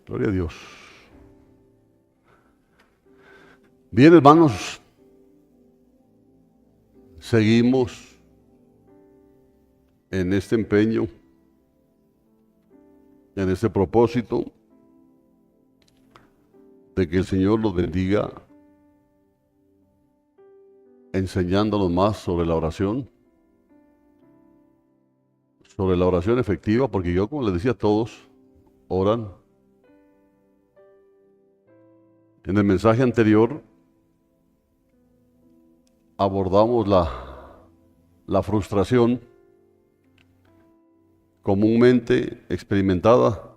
Gloria a Dios. Bien, hermanos, seguimos en este empeño, en este propósito de que el Señor nos bendiga, enseñándonos más sobre la oración efectiva, porque yo, como les decía, todos oran. En el mensaje anterior abordamos la frustración comúnmente experimentada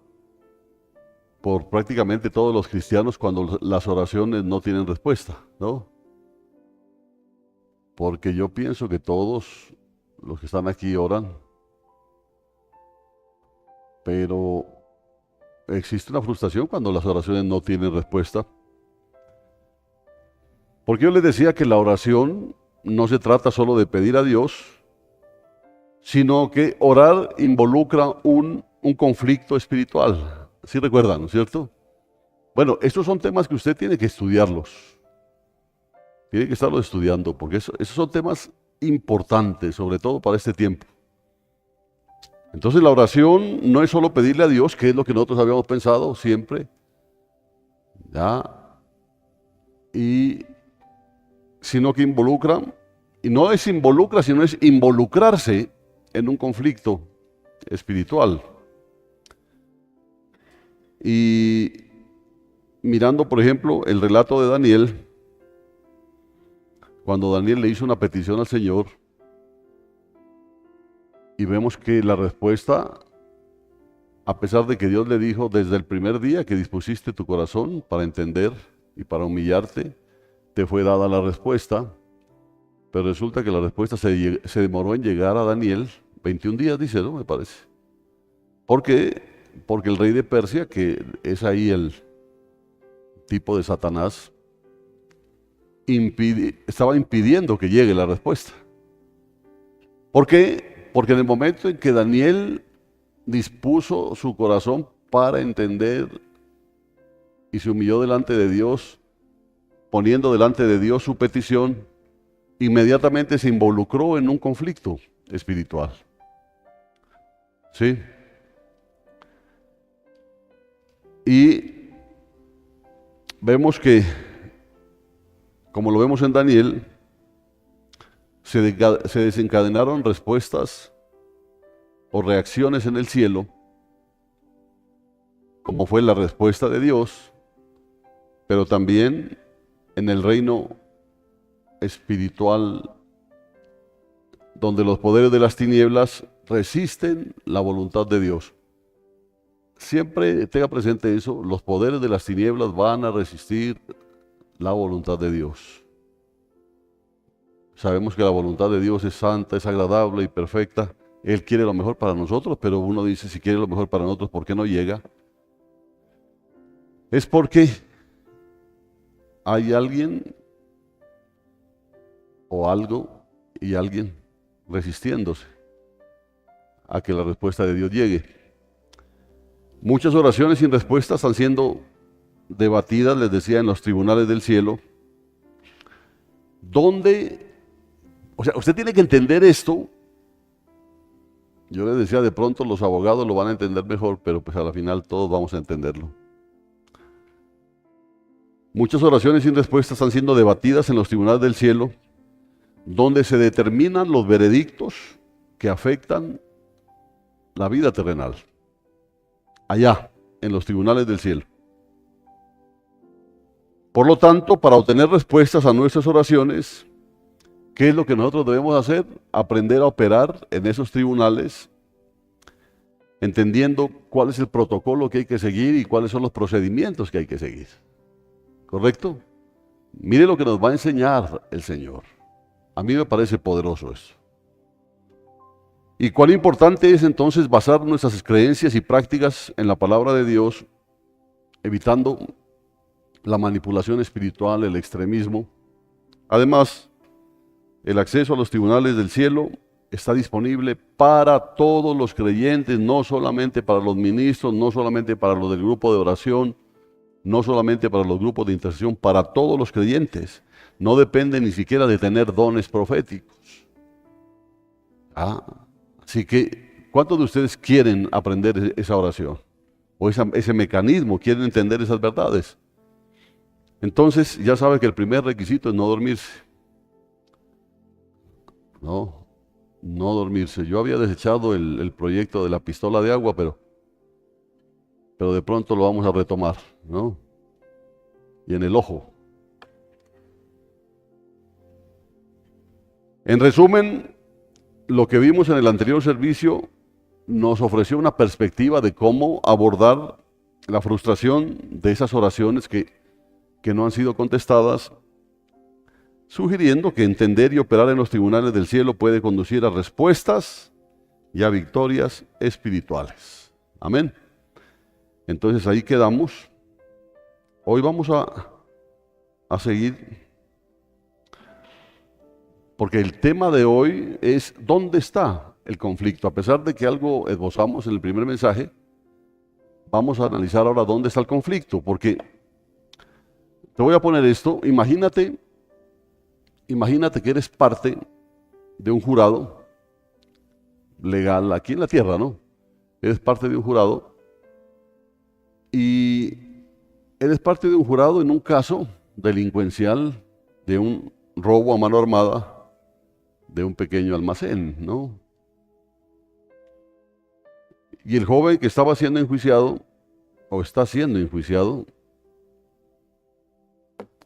por prácticamente todos los cristianos cuando las oraciones no tienen respuesta, ¿no? Porque yo pienso que todos los que están aquí oran, pero existe una frustración cuando las oraciones no tienen respuesta. Porque yo les decía que la oración no se trata solo de pedir a Dios, sino que orar involucra un conflicto espiritual. ¿Sí recuerdan, no es cierto? Bueno, estos son temas que usted tiene que estudiarlos. Tiene que estarlos estudiando, porque esos son temas importantes, sobre todo para este tiempo. Entonces la oración no es solo pedirle a Dios, que es lo que nosotros habíamos pensado siempre, ¿ya? Sino que involucra, y no es involucra, sino es involucrarse en un conflicto espiritual. Y mirando, por ejemplo, el relato de Daniel, cuando Daniel le hizo una petición al Señor, y vemos que la respuesta, a pesar de que Dios le dijo desde el primer día que dispusiste tu corazón para entender y para humillarte, te fue dada la respuesta, pero resulta que la respuesta se demoró en llegar a Daniel 21 días, dice, ¿no? Me parece. ¿Por qué? Porque el rey de Persia, que es ahí el tipo de Satanás, estaba impidiendo que llegue la respuesta. ¿Por qué? Porque en el momento en que Daniel dispuso su corazón para entender y se humilló delante de Dios, poniendo delante de Dios su petición, inmediatamente se involucró en un conflicto espiritual. ¿Sí? Y vemos que, como lo vemos en Daniel, se desencadenaron respuestas o reacciones en el cielo, como fue la respuesta de Dios, pero también en el reino espiritual, donde los poderes de las tinieblas resisten la voluntad de Dios. Siempre tenga presente eso, los poderes de las tinieblas van a resistir la voluntad de Dios. Sabemos que la voluntad de Dios es santa, es agradable y perfecta. Él quiere lo mejor para nosotros, pero uno dice, si quiere lo mejor para nosotros, ¿por qué no llega? Es porque hay alguien o algo y alguien resistiéndose a que la respuesta de Dios llegue. Muchas oraciones sin respuesta están siendo debatidas, les decía, en los tribunales del cielo, donde, o sea, usted tiene que entender esto. Yo les decía, de pronto los abogados lo van a entender mejor, pero pues a la final todos vamos a entenderlo. Muchas oraciones sin respuesta están siendo debatidas en los tribunales del cielo, donde se determinan los veredictos que afectan la vida terrenal, allá, en los tribunales del cielo. Por lo tanto, para obtener respuestas a nuestras oraciones, ¿qué es lo que nosotros debemos hacer? Aprender a operar en esos tribunales, entendiendo cuál es el protocolo que hay que seguir y cuáles son los procedimientos que hay que seguir. ¿Correcto? Mire lo que nos va a enseñar el Señor. A mí me parece poderoso eso. Y cuán importante es entonces basar nuestras creencias y prácticas en la palabra de Dios, evitando la manipulación espiritual, el extremismo. Además, el acceso a los tribunales del cielo está disponible para todos los creyentes, no solamente para los ministros, no solamente para los del grupo de oración, no solamente para los grupos de intercesión, para todos los creyentes. No depende ni siquiera de tener dones proféticos. Así que, ¿cuántos de ustedes quieren aprender esa oración? O ese mecanismo, quieren entender esas verdades. Entonces, ya sabe que el primer requisito es no dormirse. No dormirse. Yo había desechado el proyecto de la pistola de agua, pero de pronto lo vamos a retomar, ¿no? Y en el ojo. En resumen, lo que vimos en el anterior servicio nos ofreció una perspectiva de cómo abordar la frustración de esas oraciones que no han sido contestadas, sugiriendo que entender y operar en los tribunales del cielo puede conducir a respuestas y a victorias espirituales. Amén. Entonces ahí quedamos. Hoy vamos a seguir, porque el tema de hoy es ¿dónde está el conflicto? A pesar de que algo esbozamos en el primer mensaje, vamos a analizar ahora dónde está el conflicto, porque te voy a poner esto. Imagínate que eres parte de un jurado legal aquí en la tierra, ¿no? Eres parte de un jurado y eres parte de un jurado en un caso delincuencial de un robo a mano armada de un pequeño almacén, ¿no? Y el joven que estaba siendo enjuiciado, o está siendo enjuiciado,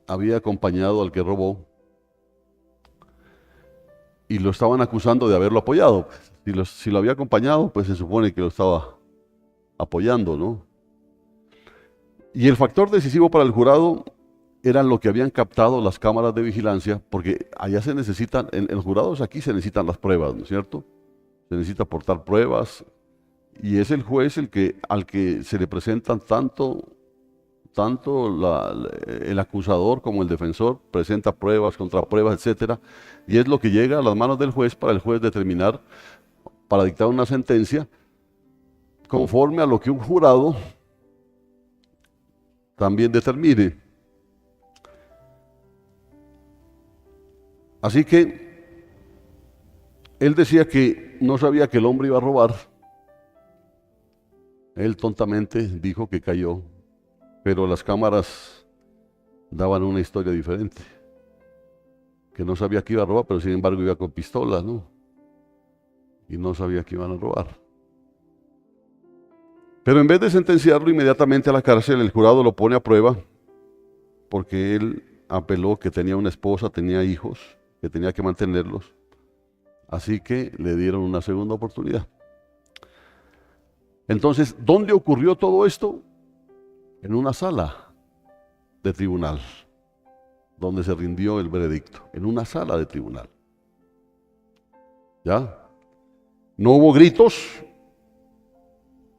había acompañado al que robó y lo estaban acusando de haberlo apoyado. Si lo había acompañado, pues se supone que lo estaba apoyando, ¿no? Y el factor decisivo para el jurado eran lo que habían captado las cámaras de vigilancia, porque allá se necesitan, en los jurados aquí se necesitan las pruebas, ¿no es cierto? Se necesita aportar pruebas, y es el juez al que se le presentan tanto el acusador como el defensor, presenta pruebas, contrapruebas, etcétera, y es lo que llega a las manos del juez para el juez determinar, para dictar una sentencia, conforme a lo que un jurado también determine. Así que él decía que no sabía que el hombre iba a robar. Él tontamente dijo que cayó, pero las cámaras daban una historia diferente. Que no sabía que iba a robar, pero sin embargo iba con pistolas, ¿no? Y no sabía que iban a robar. Pero en vez de sentenciarlo inmediatamente a la cárcel, el jurado lo pone a prueba, porque él apeló que tenía una esposa, tenía hijos, que tenía que mantenerlos. Así que le dieron una segunda oportunidad. Entonces, ¿dónde ocurrió todo esto? En una sala de tribunal, donde se rindió el veredicto, en una sala de tribunal. ¿Ya? No hubo gritos,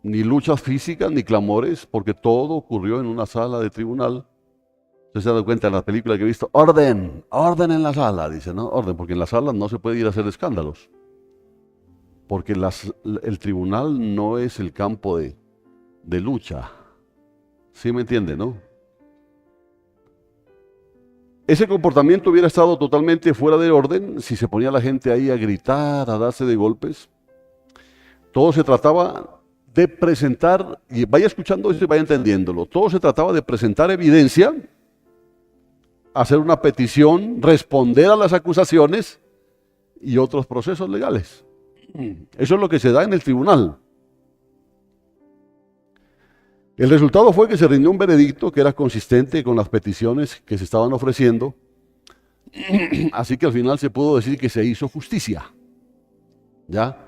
ni luchas físicas, ni clamores, porque todo ocurrió en una sala de tribunal. Usted se da cuenta en la película que he visto, orden en la sala, dice, ¿no? Orden, porque en la sala no se puede ir a hacer escándalos. Porque el tribunal no es el campo de lucha. ¿Sí me entiende, no? Ese comportamiento hubiera estado totalmente fuera de orden si se ponía la gente ahí a gritar, a darse de golpes. Todo se trataba de presentar, y vaya escuchando esto y vaya entendiéndolo, todo se trataba de presentar evidencia, hacer una petición, responder a las acusaciones y otros procesos legales. Eso es lo que se da en el tribunal. El resultado fue que se rindió un veredicto que era consistente con las peticiones que se estaban ofreciendo, así que al final se pudo decir que se hizo justicia. ¿Ya?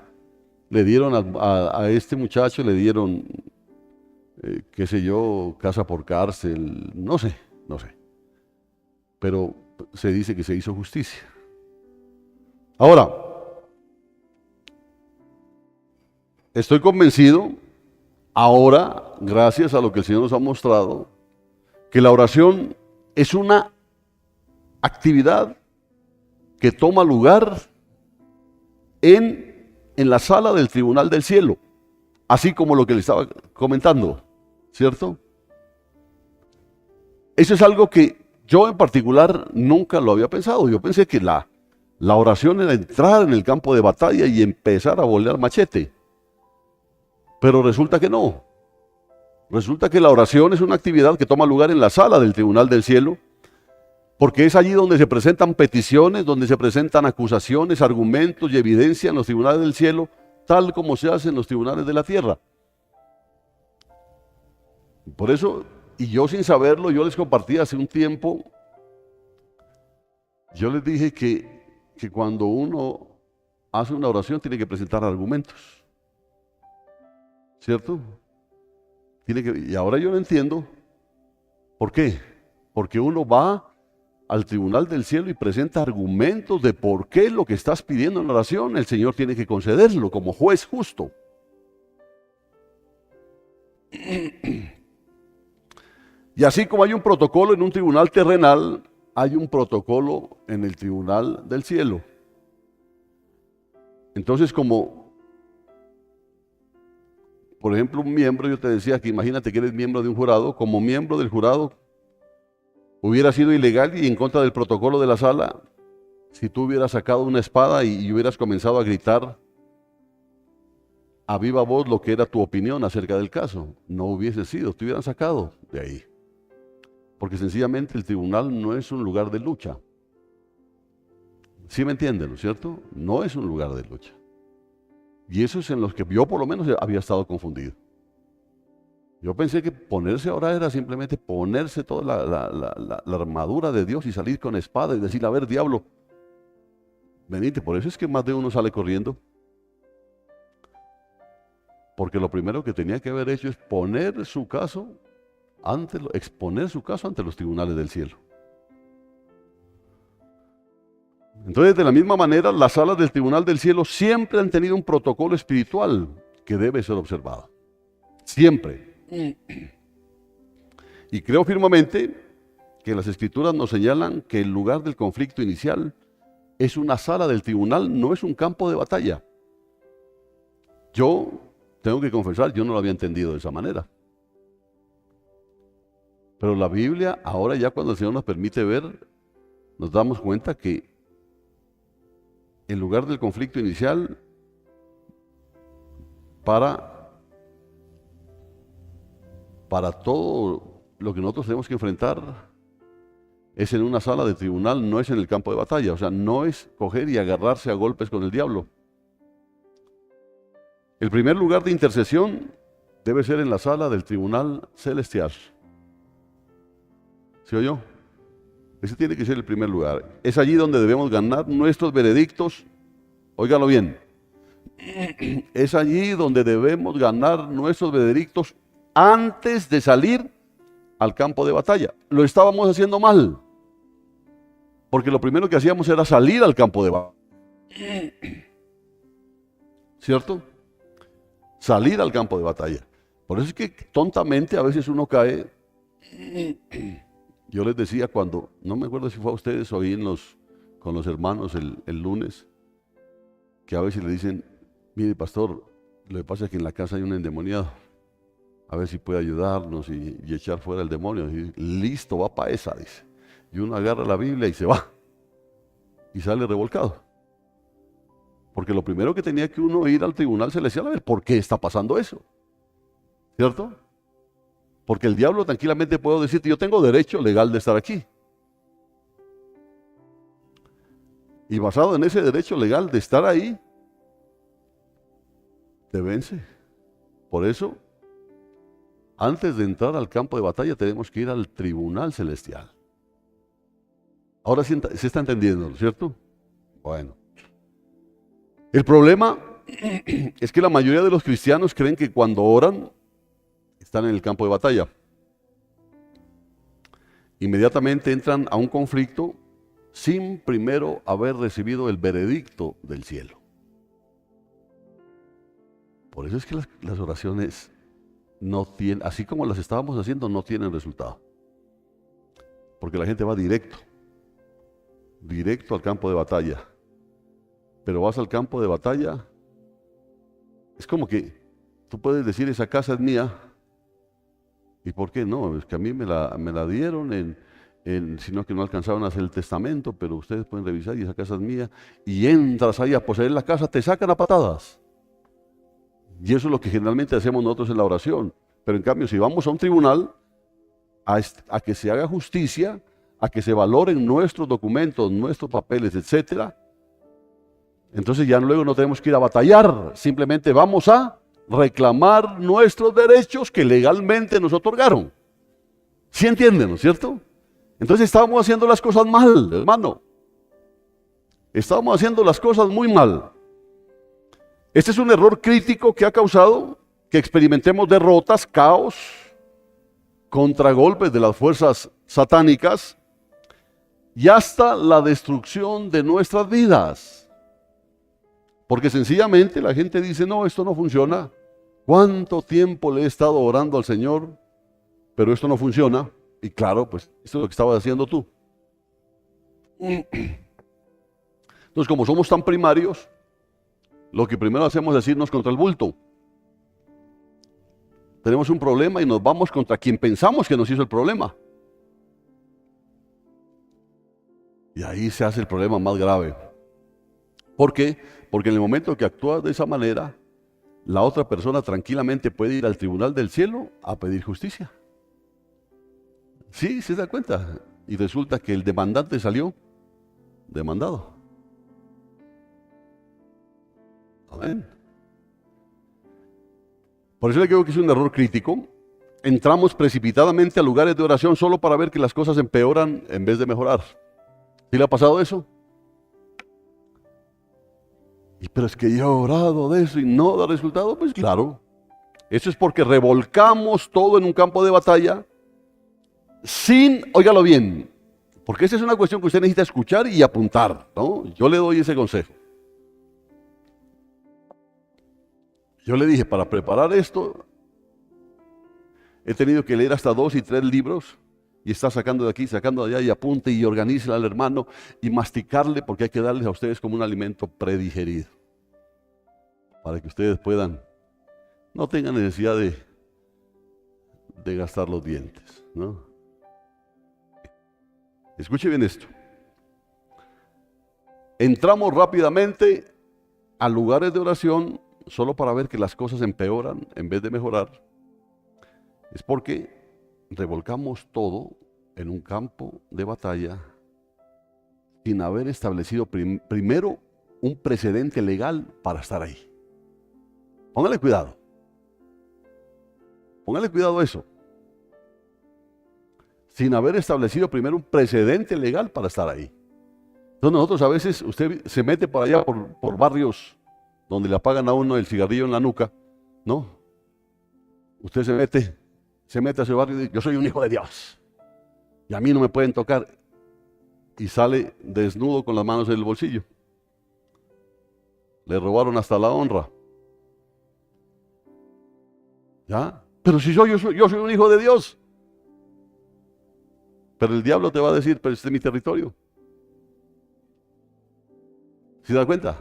Le dieron a este muchacho, le dieron, qué sé yo, casa por cárcel, no sé. Pero se dice que se hizo justicia. Ahora, estoy convencido, ahora, gracias a lo que el Señor nos ha mostrado, que la oración es una actividad que toma lugar en la sala del tribunal del cielo, así como lo que le estaba comentando, ¿cierto? Eso es algo que yo en particular nunca lo había pensado. Yo pensé que la oración era entrar en el campo de batalla y empezar a volar machete. Pero resulta que no. Resulta que la oración es una actividad que toma lugar en la sala del tribunal del cielo, porque es allí donde se presentan peticiones, donde se presentan acusaciones, argumentos y evidencia en los tribunales del cielo, tal como se hace en los tribunales de la tierra. Por eso, y yo sin saberlo, yo les compartí hace un tiempo, yo les dije que cuando uno hace una oración tiene que presentar argumentos, ¿cierto? Y ahora yo lo entiendo. ¿Por qué? Porque uno va al tribunal del cielo y presenta argumentos de por qué lo que estás pidiendo en la oración, el Señor tiene que concederlo como juez justo. Y así como hay un protocolo en un tribunal terrenal, hay un protocolo en el tribunal del cielo. Entonces, como, por ejemplo, un miembro, yo te decía que imagínate que eres miembro de un jurado, como miembro del jurado, hubiera sido ilegal y en contra del protocolo de la sala, si tú hubieras sacado una espada y hubieras comenzado a gritar a viva voz lo que era tu opinión acerca del caso. No hubiese sido, te hubieran sacado de ahí. Porque sencillamente el tribunal no es un lugar de lucha. ¿Sí me entienden, no es cierto? No es un lugar de lucha. Y eso es en los que yo por lo menos había estado confundido. Yo pensé que ponerse a orar era simplemente ponerse toda la armadura de Dios y salir con espada y decir, a ver, diablo, venite. Por eso es que más de uno sale corriendo. Porque lo primero que tenía que haber hecho es exponer su caso ante los tribunales del cielo. Entonces, de la misma manera, las salas del tribunal del cielo siempre han tenido un protocolo espiritual que debe ser observado. Siempre. Y creo firmemente que las escrituras nos señalan que el lugar del conflicto inicial es una sala del tribunal, no es un campo de batalla. Yo tengo que confesar, yo no lo había entendido de esa manera. Pero la Biblia, ahora ya cuando el Señor nos permite ver, nos damos cuenta que el lugar del conflicto inicial para todo lo que nosotros tenemos que enfrentar es en una sala de tribunal, no es en el campo de batalla. O sea, no es coger y agarrarse a golpes con el diablo. El primer lugar de intercesión debe ser en la sala del tribunal celestial. ¿Sí oyó? Ese tiene que ser el primer lugar. Es allí donde debemos ganar nuestros veredictos. Óigalo bien. Es allí donde debemos ganar nuestros veredictos antes de salir al campo de batalla. Lo estábamos haciendo mal. Porque lo primero que hacíamos era salir al campo de batalla. ¿Cierto? Salir al campo de batalla. Por eso es que tontamente a veces uno cae. Yo les decía cuando, no me acuerdo si fue a ustedes o ahí con los hermanos el lunes, que a veces le dicen, mire pastor, lo que pasa es que en la casa hay un endemoniado, a ver si puede ayudarnos y echar fuera el demonio. Y listo, va para esa, dice. Y uno agarra la Biblia y se va, y sale revolcado. Porque lo primero que tenía que uno ir al tribunal celestial a ver por qué está pasando eso, ¿cierto? Porque el diablo tranquilamente puede decirte, yo tengo derecho legal de estar aquí. Y basado en ese derecho legal de estar ahí, te vence. Por eso, antes de entrar al campo de batalla, tenemos que ir al tribunal celestial. Ahora sí se está entendiendo, ¿cierto? Bueno. El problema es que la mayoría de los cristianos creen que cuando oran, están en el campo de batalla. Inmediatamente entran a un conflicto sin primero haber recibido el veredicto del cielo. Por eso es que las oraciones no tienen, así como las estábamos haciendo, no tienen resultado. Porque la gente va directo al campo de batalla. pero vas al campo de batalla, es como que tú puedes decir, esa casa es mía. ¿Y por qué no? Es que a mí me la dieron, sino que no alcanzaron a hacer el testamento, pero ustedes pueden revisar y esa casa es mía. Y entras ahí a poseer la casa, te sacan a patadas. Y eso es lo que generalmente hacemos nosotros en la oración. Pero en cambio, si vamos a un tribunal, a que se haga justicia, a que se valoren nuestros documentos, nuestros papeles, etcétera, entonces ya luego no tenemos que ir a batallar, simplemente vamos a reclamar nuestros derechos que legalmente nos otorgaron. ¿Sí entienden, no es cierto? Entonces estábamos haciendo las cosas mal, hermano. Estábamos haciendo las cosas muy mal. Este es un error crítico que ha causado que experimentemos derrotas, caos, contragolpes de las fuerzas satánicas y hasta la destrucción de nuestras vidas. Porque sencillamente la gente dice, no, esto no funciona. ¿Cuánto tiempo le he estado orando al Señor? Pero esto no funciona. Y claro, pues esto es lo que estabas haciendo tú. Entonces, como somos tan primarios, lo que primero hacemos es irnos contra el bulto. Tenemos un problema y nos vamos contra quien pensamos que nos hizo el problema. Y ahí se hace el problema más grave. ¿Por qué? Porque en el momento que actúas de esa manera, la otra persona tranquilamente puede ir al tribunal del cielo a pedir justicia. Sí, se da cuenta. Y resulta que el demandante salió demandado. Amén. Por eso le digo que es un error crítico. Entramos precipitadamente a lugares de oración solo para ver que las cosas empeoran en vez de mejorar. ¿Sí le ha pasado eso? Pero es que yo he orado de eso y no da resultado. Pues claro, eso es porque revolcamos todo en un campo de batalla sin, óigalo bien, porque esa es una cuestión que usted necesita escuchar y apuntar, ¿no? Yo le doy ese consejo. Yo le dije, para preparar esto, he tenido que leer hasta 2 y 3 libros y está sacando de aquí, sacando de allá y apunte y organice al hermano y masticarle, porque hay que darles a ustedes como un alimento predigerido para que ustedes puedan, no tengan necesidad de gastar los dientes, ¿no? Escuche bien esto. Entramos rápidamente a lugares de oración solo para ver que las cosas empeoran en vez de mejorar. Es porque revolcamos todo en un campo de batalla sin haber establecido primero un precedente legal para estar ahí. Póngale cuidado. Póngale cuidado a eso. Sin haber establecido primero un precedente legal para estar ahí. Entonces nosotros a veces, usted se mete por allá por barrios donde le apagan a uno el cigarrillo en la nuca, ¿no? Usted se mete a ese barrio y dice, yo soy un hijo de Dios y a mí no me pueden tocar, y sale desnudo con las manos en el bolsillo. Le robaron hasta la honra. ¿Ya? Pero si yo soy un hijo de Dios. Pero el diablo te va a decir, pero este es mi territorio. ¿Se da cuenta?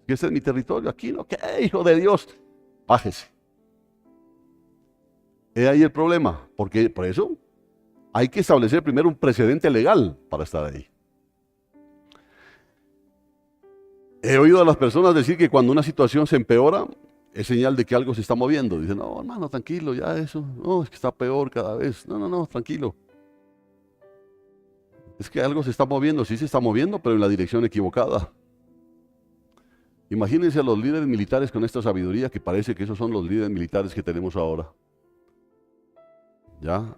Que este es mi territorio, aquí no, ¿qué, hijo de Dios? Bájese. Es ahí el problema, porque por eso hay que establecer primero un precedente legal para estar ahí. He oído a las personas decir que cuando una situación se empeora, es señal de que algo se está moviendo. Dicen, no, hermano, tranquilo, ya eso, no, es que está peor cada vez. No, tranquilo. Es que algo se está moviendo, sí se está moviendo, pero en la dirección equivocada. Imagínense a los líderes militares con esta sabiduría, que parece que esos son los líderes militares que tenemos ahora. ¿Ya?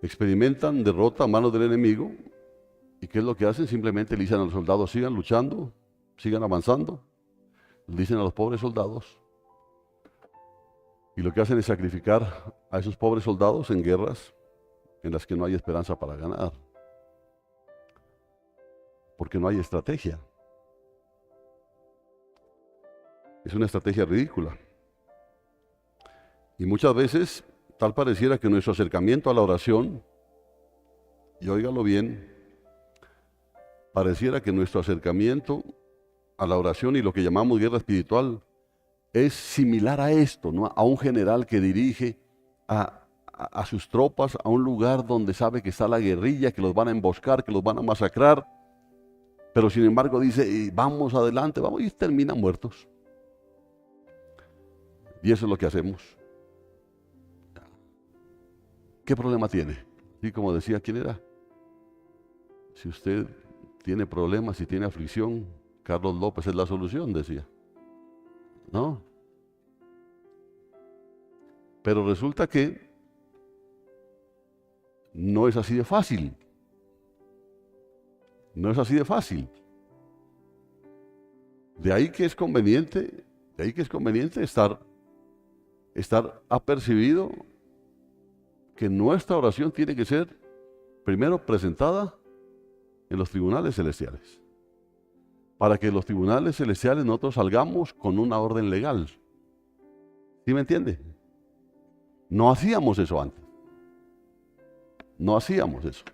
Experimentan derrota a manos del enemigo. ¿Y qué es lo que hacen? Simplemente le dicen a los soldados, sigan luchando, sigan avanzando. Le dicen a los pobres soldados. Y lo que hacen es sacrificar a esos pobres soldados en guerras en las que no hay esperanza para ganar. Porque no hay estrategia. Es una estrategia ridícula. Y muchas veces, tal pareciera que nuestro acercamiento a la oración, y óigalo bien, pareciera que nuestro acercamiento a la oración y lo que llamamos guerra espiritual es similar a esto, ¿no? A un general que dirige a sus tropas a un lugar donde sabe que está la guerrilla, que los van a emboscar, que los van a masacrar, pero sin embargo dice, vamos adelante, vamos, y terminan muertos. Y eso es lo que hacemos. ¿Qué problema tiene? Y como decía, ¿quién era? Si usted tiene problemas, si tiene aflicción, Carlos López es la solución, decía. ¿No? Pero resulta que no es así de fácil. No es así de fácil. De ahí que es conveniente estar apercibido que nuestra oración tiene que ser primero presentada en los tribunales celestiales. Para que en los tribunales celestiales nosotros salgamos con una orden legal. ¿Sí me entiende? No hacíamos eso antes. No hacíamos eso.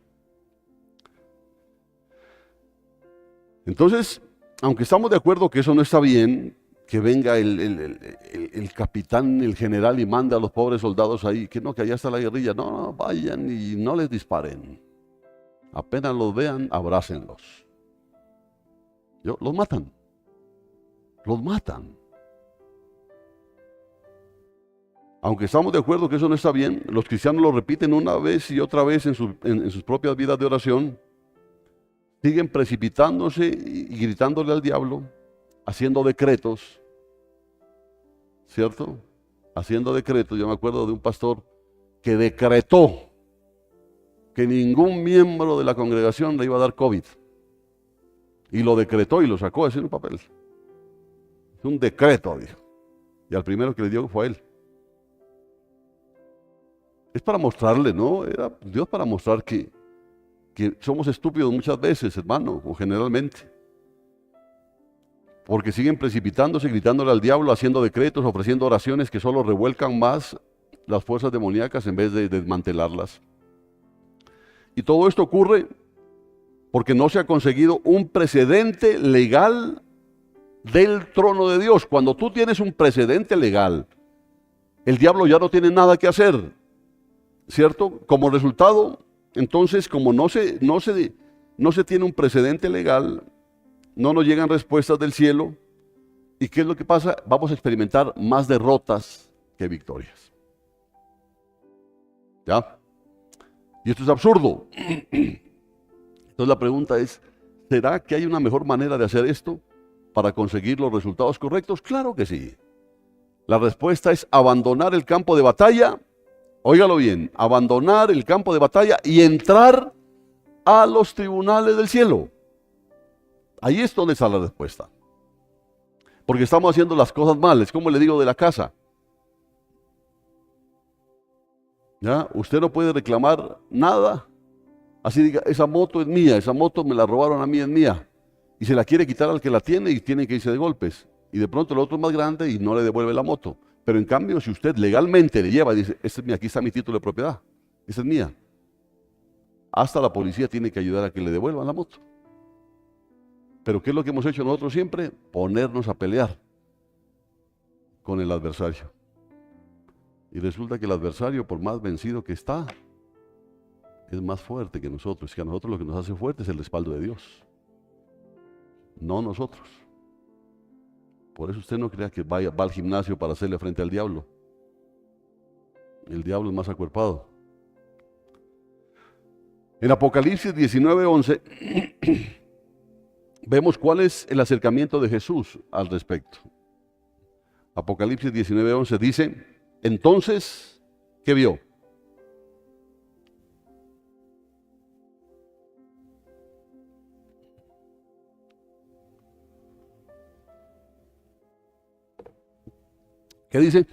Entonces, aunque estamos de acuerdo que eso no está bien, que venga el capitán, el general y mande a los pobres soldados ahí, que no, que allá está la guerrilla, no, vayan y no les disparen. Apenas los vean, abrácenlos. Los matan. Los matan. Aunque estamos de acuerdo que eso no está bien, los cristianos lo repiten una vez y otra vez en sus propias vidas de oración. Siguen precipitándose y gritándole al diablo, haciendo decretos, ¿cierto? Haciendo decretos. Yo me acuerdo de un pastor que decretó que ningún miembro de la congregación le iba a dar COVID. Y lo decretó y lo sacó así en un papel. Es un decreto, dijo. Y al primero que le dio fue a él. Es para mostrarle, ¿no? Era Dios para mostrar que somos estúpidos muchas veces, hermano, o generalmente. Porque siguen precipitándose, gritándole al diablo, haciendo decretos, ofreciendo oraciones que solo revuelcan más las fuerzas demoníacas en vez de desmantelarlas. Y todo esto ocurre porque no se ha conseguido un precedente legal del trono de Dios. Cuando tú tienes un precedente legal, el diablo ya no tiene nada que hacer, ¿cierto? Como resultado, entonces, como no se tiene un precedente legal, no nos llegan respuestas del cielo. ¿Y qué es lo que pasa? Vamos a experimentar más derrotas que victorias. ¿Ya? Y esto es absurdo. Entonces la pregunta es, ¿será que hay una mejor manera de hacer esto para conseguir los resultados correctos? Claro que sí. La respuesta es abandonar el campo de batalla. Óigalo bien, abandonar el campo de batalla y entrar a los tribunales del cielo. Ahí es donde está la respuesta. Porque estamos haciendo las cosas mal, es como le digo de la casa. ¿Ya? Usted no puede reclamar nada. Así diga, esa moto es mía, esa moto me la robaron a mí, es mía. Y se la quiere quitar al que la tiene y tiene que irse de golpes. Y de pronto el otro es más grande y no le devuelve la moto. Pero en cambio, si usted legalmente le lleva y dice, este es mía, aquí está mi título de propiedad, esa es mía. Hasta la policía tiene que ayudar a que le devuelvan la moto. Pero ¿qué es lo que hemos hecho nosotros siempre? Ponernos a pelear con el adversario. Y resulta que el adversario, por más vencido que está, es más fuerte que nosotros. Que a nosotros lo que nos hace fuerte es el respaldo de Dios, no nosotros. Por eso usted no crea que va al gimnasio para hacerle frente al diablo. El diablo es más acuerpado. En Apocalipsis 19:11 vemos cuál es el acercamiento de Jesús al respecto. Apocalipsis 19:11 dice, entonces, ¿qué vio? ¿Qué dice?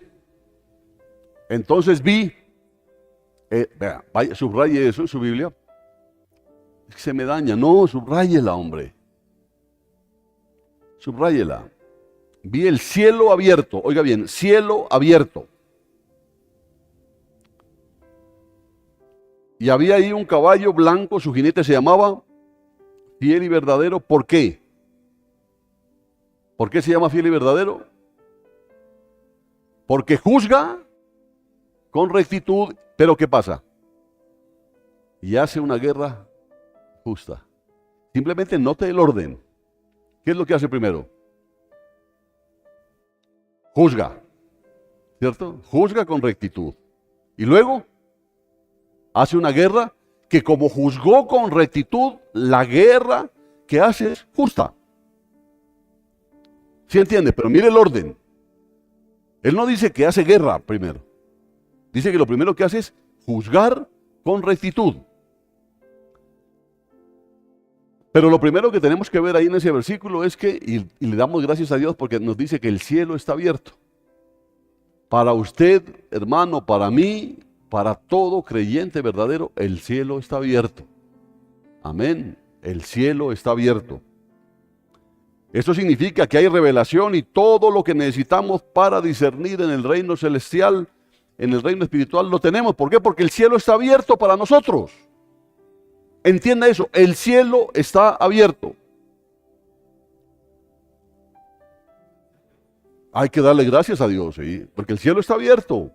Entonces vi, vea, vaya, subraye eso en su Biblia. Es que se me daña. No, subráyela, hombre. Subráyela. Vi el cielo abierto. Oiga bien, cielo abierto. Y había ahí un caballo blanco, su jinete se llamaba fiel y verdadero. ¿Por qué? ¿Por qué se llama fiel y verdadero? Porque juzga con rectitud, pero ¿qué pasa? Y hace una guerra justa. Simplemente note el orden. ¿Qué es lo que hace primero? Juzga, ¿cierto? Juzga con rectitud. Y luego hace una guerra que, como juzgó con rectitud, la guerra que hace es justa. ¿Sí entiende? Pero mire el orden. Él no dice que hace guerra primero. Dice que lo primero que hace es juzgar con rectitud. Pero lo primero que tenemos que ver ahí en ese versículo es que, y le damos gracias a Dios porque nos dice que el cielo está abierto. Para usted, hermano, para mí, para todo creyente verdadero, el cielo está abierto. Amén. El cielo está abierto. Esto significa que hay revelación y todo lo que necesitamos para discernir en el reino celestial, en el reino espiritual, lo tenemos. ¿Por qué? Porque el cielo está abierto para nosotros. Entienda eso, el cielo está abierto. Hay que darle gracias a Dios, ¿sí? Porque el cielo está abierto.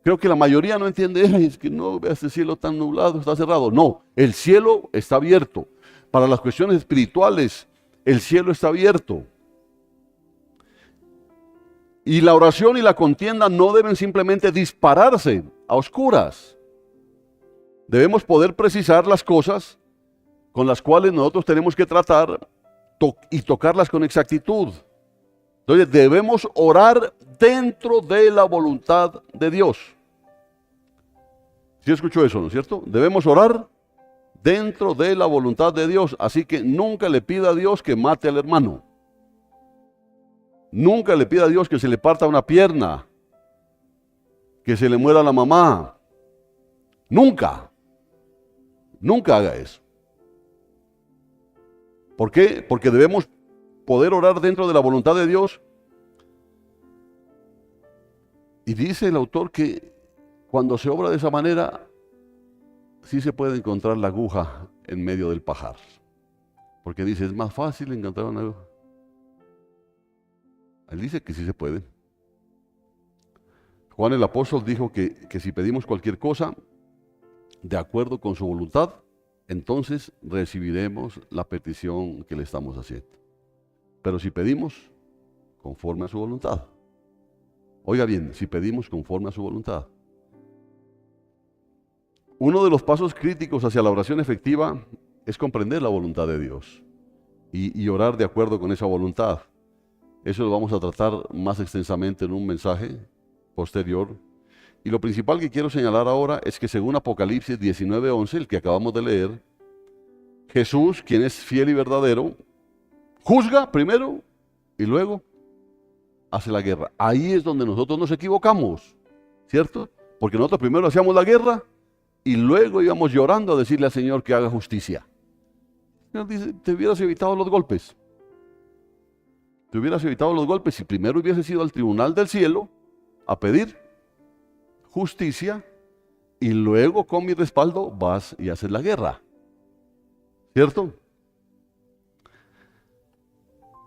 Creo que la mayoría no entiende, es que no, vea este cielo tan nublado, está cerrado. No, el cielo está abierto. Para las cuestiones espirituales, el cielo está abierto. Y la oración y la contienda no deben simplemente dispararse a oscuras. Debemos poder precisar las cosas con las cuales nosotros tenemos que tratar y tocarlas con exactitud. Entonces debemos orar dentro de la voluntad de Dios. ¿Sí escuchó eso, no es cierto? Debemos orar dentro de la voluntad de Dios. Así que nunca le pida a Dios que mate al hermano. Nunca le pida a Dios que se le parta una pierna, que se le muera la mamá. Nunca. Nunca haga eso. ¿Por qué? Porque debemos poder orar dentro de la voluntad de Dios. Y dice el autor que cuando se obra de esa manera, sí se puede encontrar la aguja en medio del pajar. Porque dice, es más fácil encontrar una aguja. Él dice que sí se puede. Juan el apóstol dijo que si pedimos cualquier cosa de acuerdo con su voluntad, entonces recibiremos la petición que le estamos haciendo. Pero si pedimos conforme a su voluntad. Oiga bien, si pedimos conforme a su voluntad. Uno de los pasos críticos hacia la oración efectiva es comprender la voluntad de Dios y orar de acuerdo con esa voluntad. Eso lo vamos a tratar más extensamente en un mensaje posterior. Y lo principal que quiero señalar ahora es que según Apocalipsis 19:11, el que acabamos de leer, Jesús, quien es fiel y verdadero, juzga primero y luego hace la guerra. Ahí es donde nosotros nos equivocamos, ¿cierto? Porque nosotros primero hacíamos la guerra y luego íbamos llorando a decirle al Señor que haga justicia. El Señor dice, te hubieras evitado los golpes. Te hubieras evitado los golpes si primero hubieses ido al tribunal del cielo a pedir justicia y luego con mi respaldo vas y haces la guerra. ¿Cierto?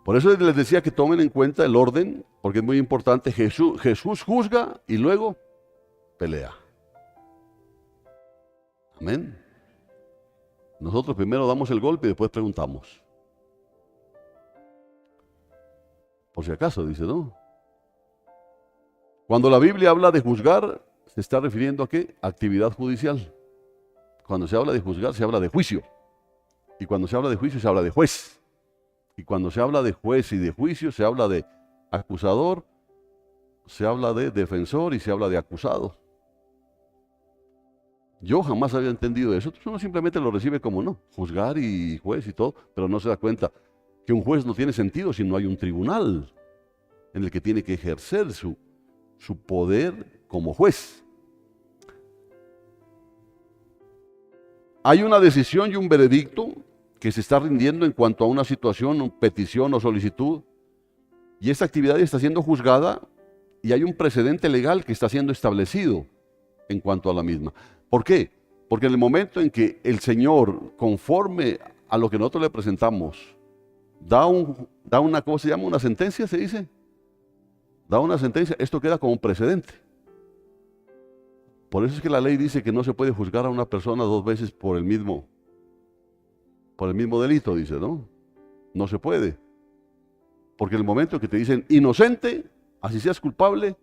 Por eso les decía que tomen en cuenta el orden, porque es muy importante. Jesús juzga y luego pelea. Amén. Nosotros primero damos el golpe y después preguntamos. Por si acaso, dice, ¿no? Cuando la Biblia habla de juzgar, se está refiriendo a ¿qué? Actividad judicial. Cuando se habla de juzgar, se habla de juicio. Y cuando se habla de juicio, se habla de juez. Y cuando se habla de juez y de juicio, se habla de acusador, se habla de defensor y se habla de acusado. Yo jamás había entendido eso. Uno simplemente lo recibe como no, juzgar y juez y todo, pero no se da cuenta que un juez no tiene sentido si no hay un tribunal en el que tiene que ejercer su poder como juez. Hay una decisión y un veredicto que se está rindiendo en cuanto a una situación, petición o solicitud, y esta actividad está siendo juzgada y hay un precedente legal que está siendo establecido en cuanto a la misma. ¿Por qué? Porque en el momento en que el Señor, conforme a lo que nosotros le presentamos, da una, ¿cómo se llama? Una sentencia, se dice. Da una sentencia, esto queda como un precedente. Por eso es que la ley dice que no se puede juzgar a una persona dos veces por el mismo delito, dice, ¿no? No se puede. Porque en el momento que te dicen inocente, así seas culpable,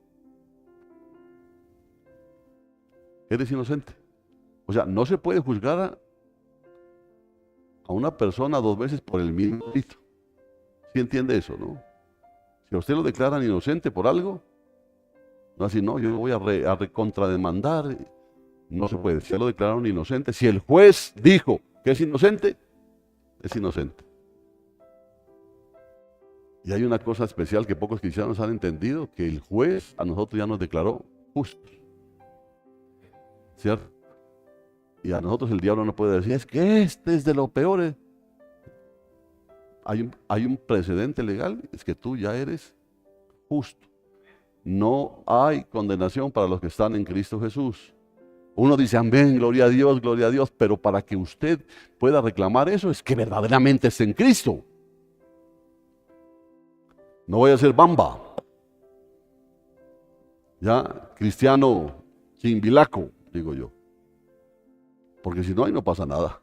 eres inocente. O sea, no se puede juzgar a una persona dos veces por el mismo delito. ¿Sí entiende eso, no? Si a usted lo declaran inocente por algo, no así, no, yo voy a recontrademandar. No se puede. Si lo declararon inocente, si el juez dijo que es inocente, es inocente. Y hay una cosa especial que pocos cristianos han entendido, que el juez a nosotros ya nos declaró justos. ¿Cierto? Y a nosotros el diablo no puede decir, es que este es de lo peor. Hay un precedente legal, es que tú ya eres justo. No hay condenación para los que están en Cristo Jesús. Uno dice, amén, gloria a Dios, pero para que usted pueda reclamar eso es que verdaderamente esté en Cristo. No voy a ser bamba. Ya, cristiano chimbilaco, digo yo. Porque si no, ahí no pasa nada.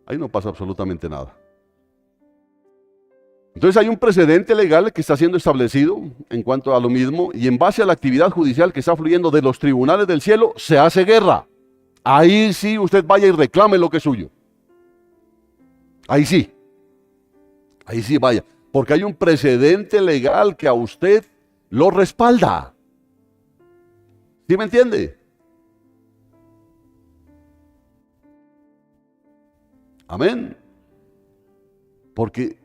Ahí no pasa absolutamente nada. Entonces hay un precedente legal que está siendo establecido en cuanto a lo mismo, y en base a la actividad judicial que está fluyendo de los tribunales del cielo, se hace guerra. Ahí sí usted vaya y reclame lo que es suyo. Ahí sí vaya, porque hay un precedente legal que a usted lo respalda. ¿Sí me entiende? Amén. Porque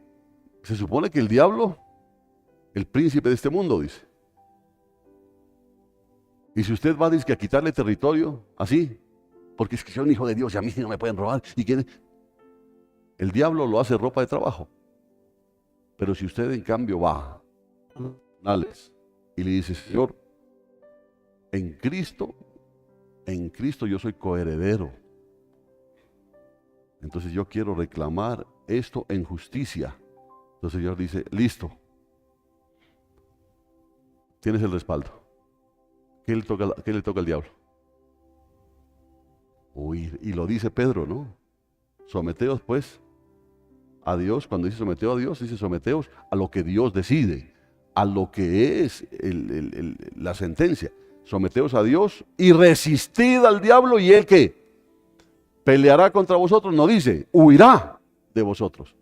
se supone que el diablo, el príncipe de este mundo, dice. Y si usted va a quitarle territorio, así, porque es que soy un hijo de Dios y a mí no me pueden robar. El diablo lo hace ropa de trabajo. Pero si usted en cambio va y le dice, Señor, en Cristo yo soy coheredero. Entonces yo quiero reclamar esto en justicia. Entonces el Señor dice, listo, tienes el respaldo. ¿Qué le toca al diablo? Uy, y lo dice Pedro, ¿no? Someteos pues a Dios. Cuando dice someteos a Dios, dice someteos a lo que Dios decide, a lo que es la sentencia. Someteos a Dios y resistid al diablo, y él ¿qué? Peleará contra vosotros. No dice, huirá de vosotros.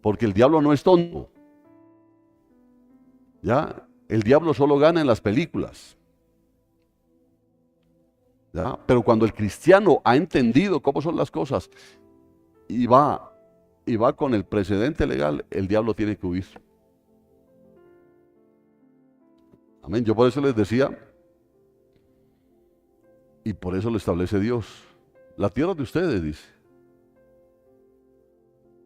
Porque el diablo no es tonto. ¿Ya? El diablo solo gana en las películas. ¿Ya? Pero cuando el cristiano ha entendido cómo son las cosas y va con el precedente legal, el diablo tiene que huir. Amén. Yo por eso les decía, y por eso lo establece Dios. La tierra de ustedes, dice.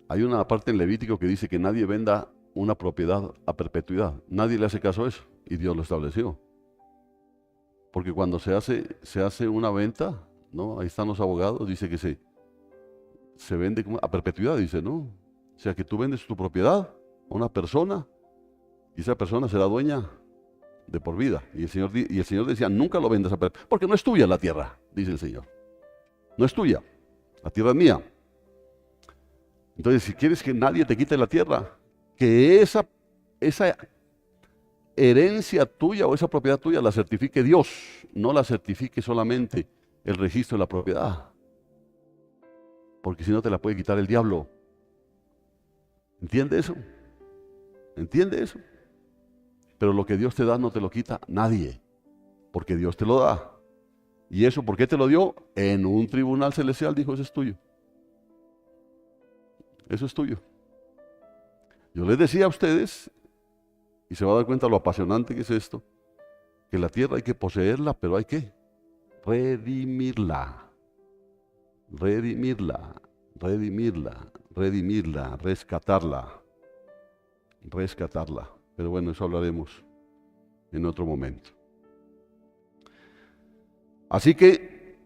Hay una parte en Levítico que dice que nadie venda una propiedad a perpetuidad. Nadie le hace caso a eso, y Dios lo estableció. Porque cuando se hace una venta, ¿no? Ahí están los abogados, dice que se vende a perpetuidad, dice, ¿no? O sea, que tú vendes tu propiedad a una persona y esa persona será dueña de por vida. Y el Señor decía, nunca lo vendas a perpetuidad, porque no es tuya la tierra, dice el Señor. No es tuya, la tierra es mía. Entonces, si quieres que nadie te quite la tierra, que esa herencia tuya o esa propiedad tuya la certifique Dios, no la certifique solamente el registro de la propiedad. Porque si no te la puede quitar el diablo. ¿Entiende eso? ¿Entiende eso? Pero lo que Dios te da no te lo quita nadie, porque Dios te lo da. ¿Y eso por qué te lo dio? En un tribunal celestial dijo, eso es tuyo. Eso es tuyo. Yo les decía a ustedes, y se va a dar cuenta lo apasionante que es esto, que la tierra hay que poseerla, pero hay que redimirla, rescatarla. Pero bueno, eso hablaremos en otro momento. Así que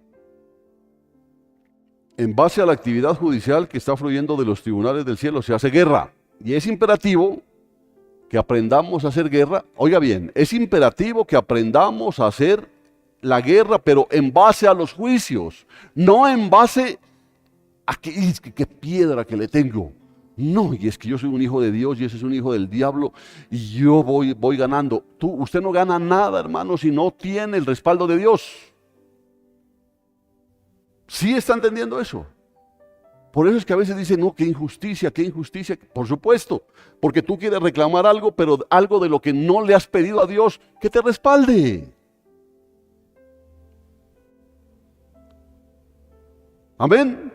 en base a la actividad judicial que está fluyendo de los tribunales del cielo, se hace guerra. Y es imperativo que aprendamos a hacer guerra. Oiga bien, es imperativo que aprendamos a hacer la guerra, pero en base a los juicios, no en base a qué piedra que le tengo. No, y es que yo soy un hijo de Dios y ese es un hijo del diablo y yo voy ganando. Usted no gana nada, hermano, si no tiene el respaldo de Dios. ¿Sí está entendiendo eso? Por eso es que a veces dicen, no, qué injusticia, qué injusticia. Por supuesto, porque tú quieres reclamar algo, pero algo de lo que no le has pedido a Dios que te respalde. Amén.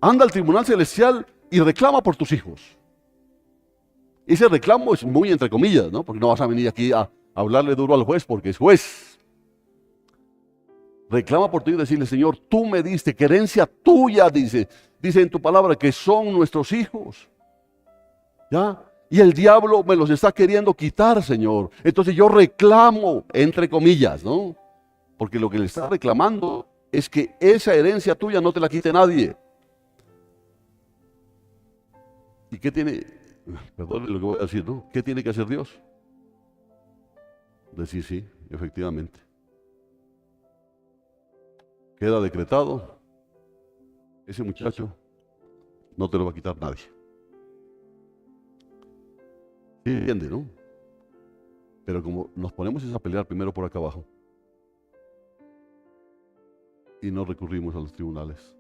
Anda al tribunal celestial y reclama por tus hijos. Ese reclamo es muy entre comillas, ¿no? Porque no vas a venir aquí a hablarle duro al juez porque es juez. Reclama por ti y decirle, Señor, tú me diste, que herencia tuya, dice en tu palabra, que son nuestros hijos. ¿Ya? Y el diablo me los está queriendo quitar, Señor. Entonces yo reclamo, entre comillas, ¿no? Porque lo que le está reclamando es que esa herencia tuya no te la quite nadie. ¿Y qué tiene? Perdón lo que voy a decir, ¿no? ¿Qué tiene que hacer Dios? Decir sí, efectivamente. Queda decretado, ese muchacho no te lo va a quitar nadie. ¿Sí entiende, no? Pero como nos ponemos a pelear primero por acá abajo y no recurrimos a los tribunales.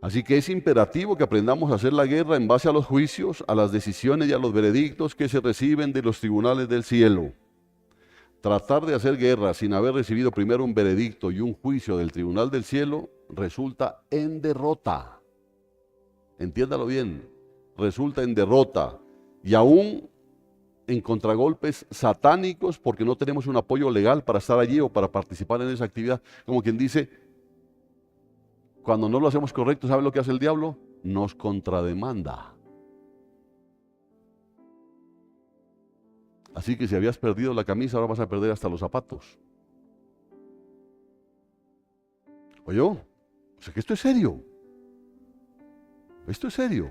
Así que es imperativo que aprendamos a hacer la guerra en base a los juicios, a las decisiones y a los veredictos que se reciben de los tribunales del cielo. Tratar de hacer guerra sin haber recibido primero un veredicto y un juicio del tribunal del cielo resulta en derrota. Entiéndalo bien, resulta en derrota y aún en contragolpes satánicos porque no tenemos un apoyo legal para estar allí o para participar en esa actividad. Como quien dice, cuando no lo hacemos correcto, ¿sabe lo que hace el diablo? Nos contrademanda. Así que si habías perdido la camisa, ahora vas a perder hasta los zapatos. ¿Oyó? O sea que esto es serio. Esto es serio.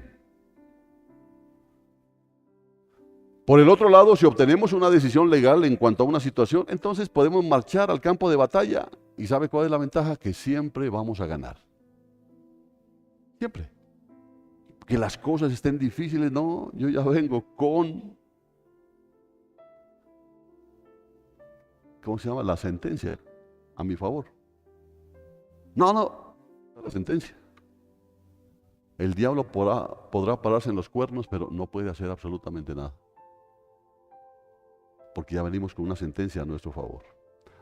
Por el otro lado, si obtenemos una decisión legal en cuanto a una situación, entonces podemos marchar al campo de batalla. ¿Y sabe cuál es la ventaja? Que siempre vamos a ganar. Siempre. Que las cosas estén difíciles, no, yo ya vengo con... ¿Cómo se llama? La sentencia a mi favor. No, la sentencia. El diablo podrá pararse en los cuernos, pero no puede hacer absolutamente nada. Porque ya venimos con una sentencia a nuestro favor.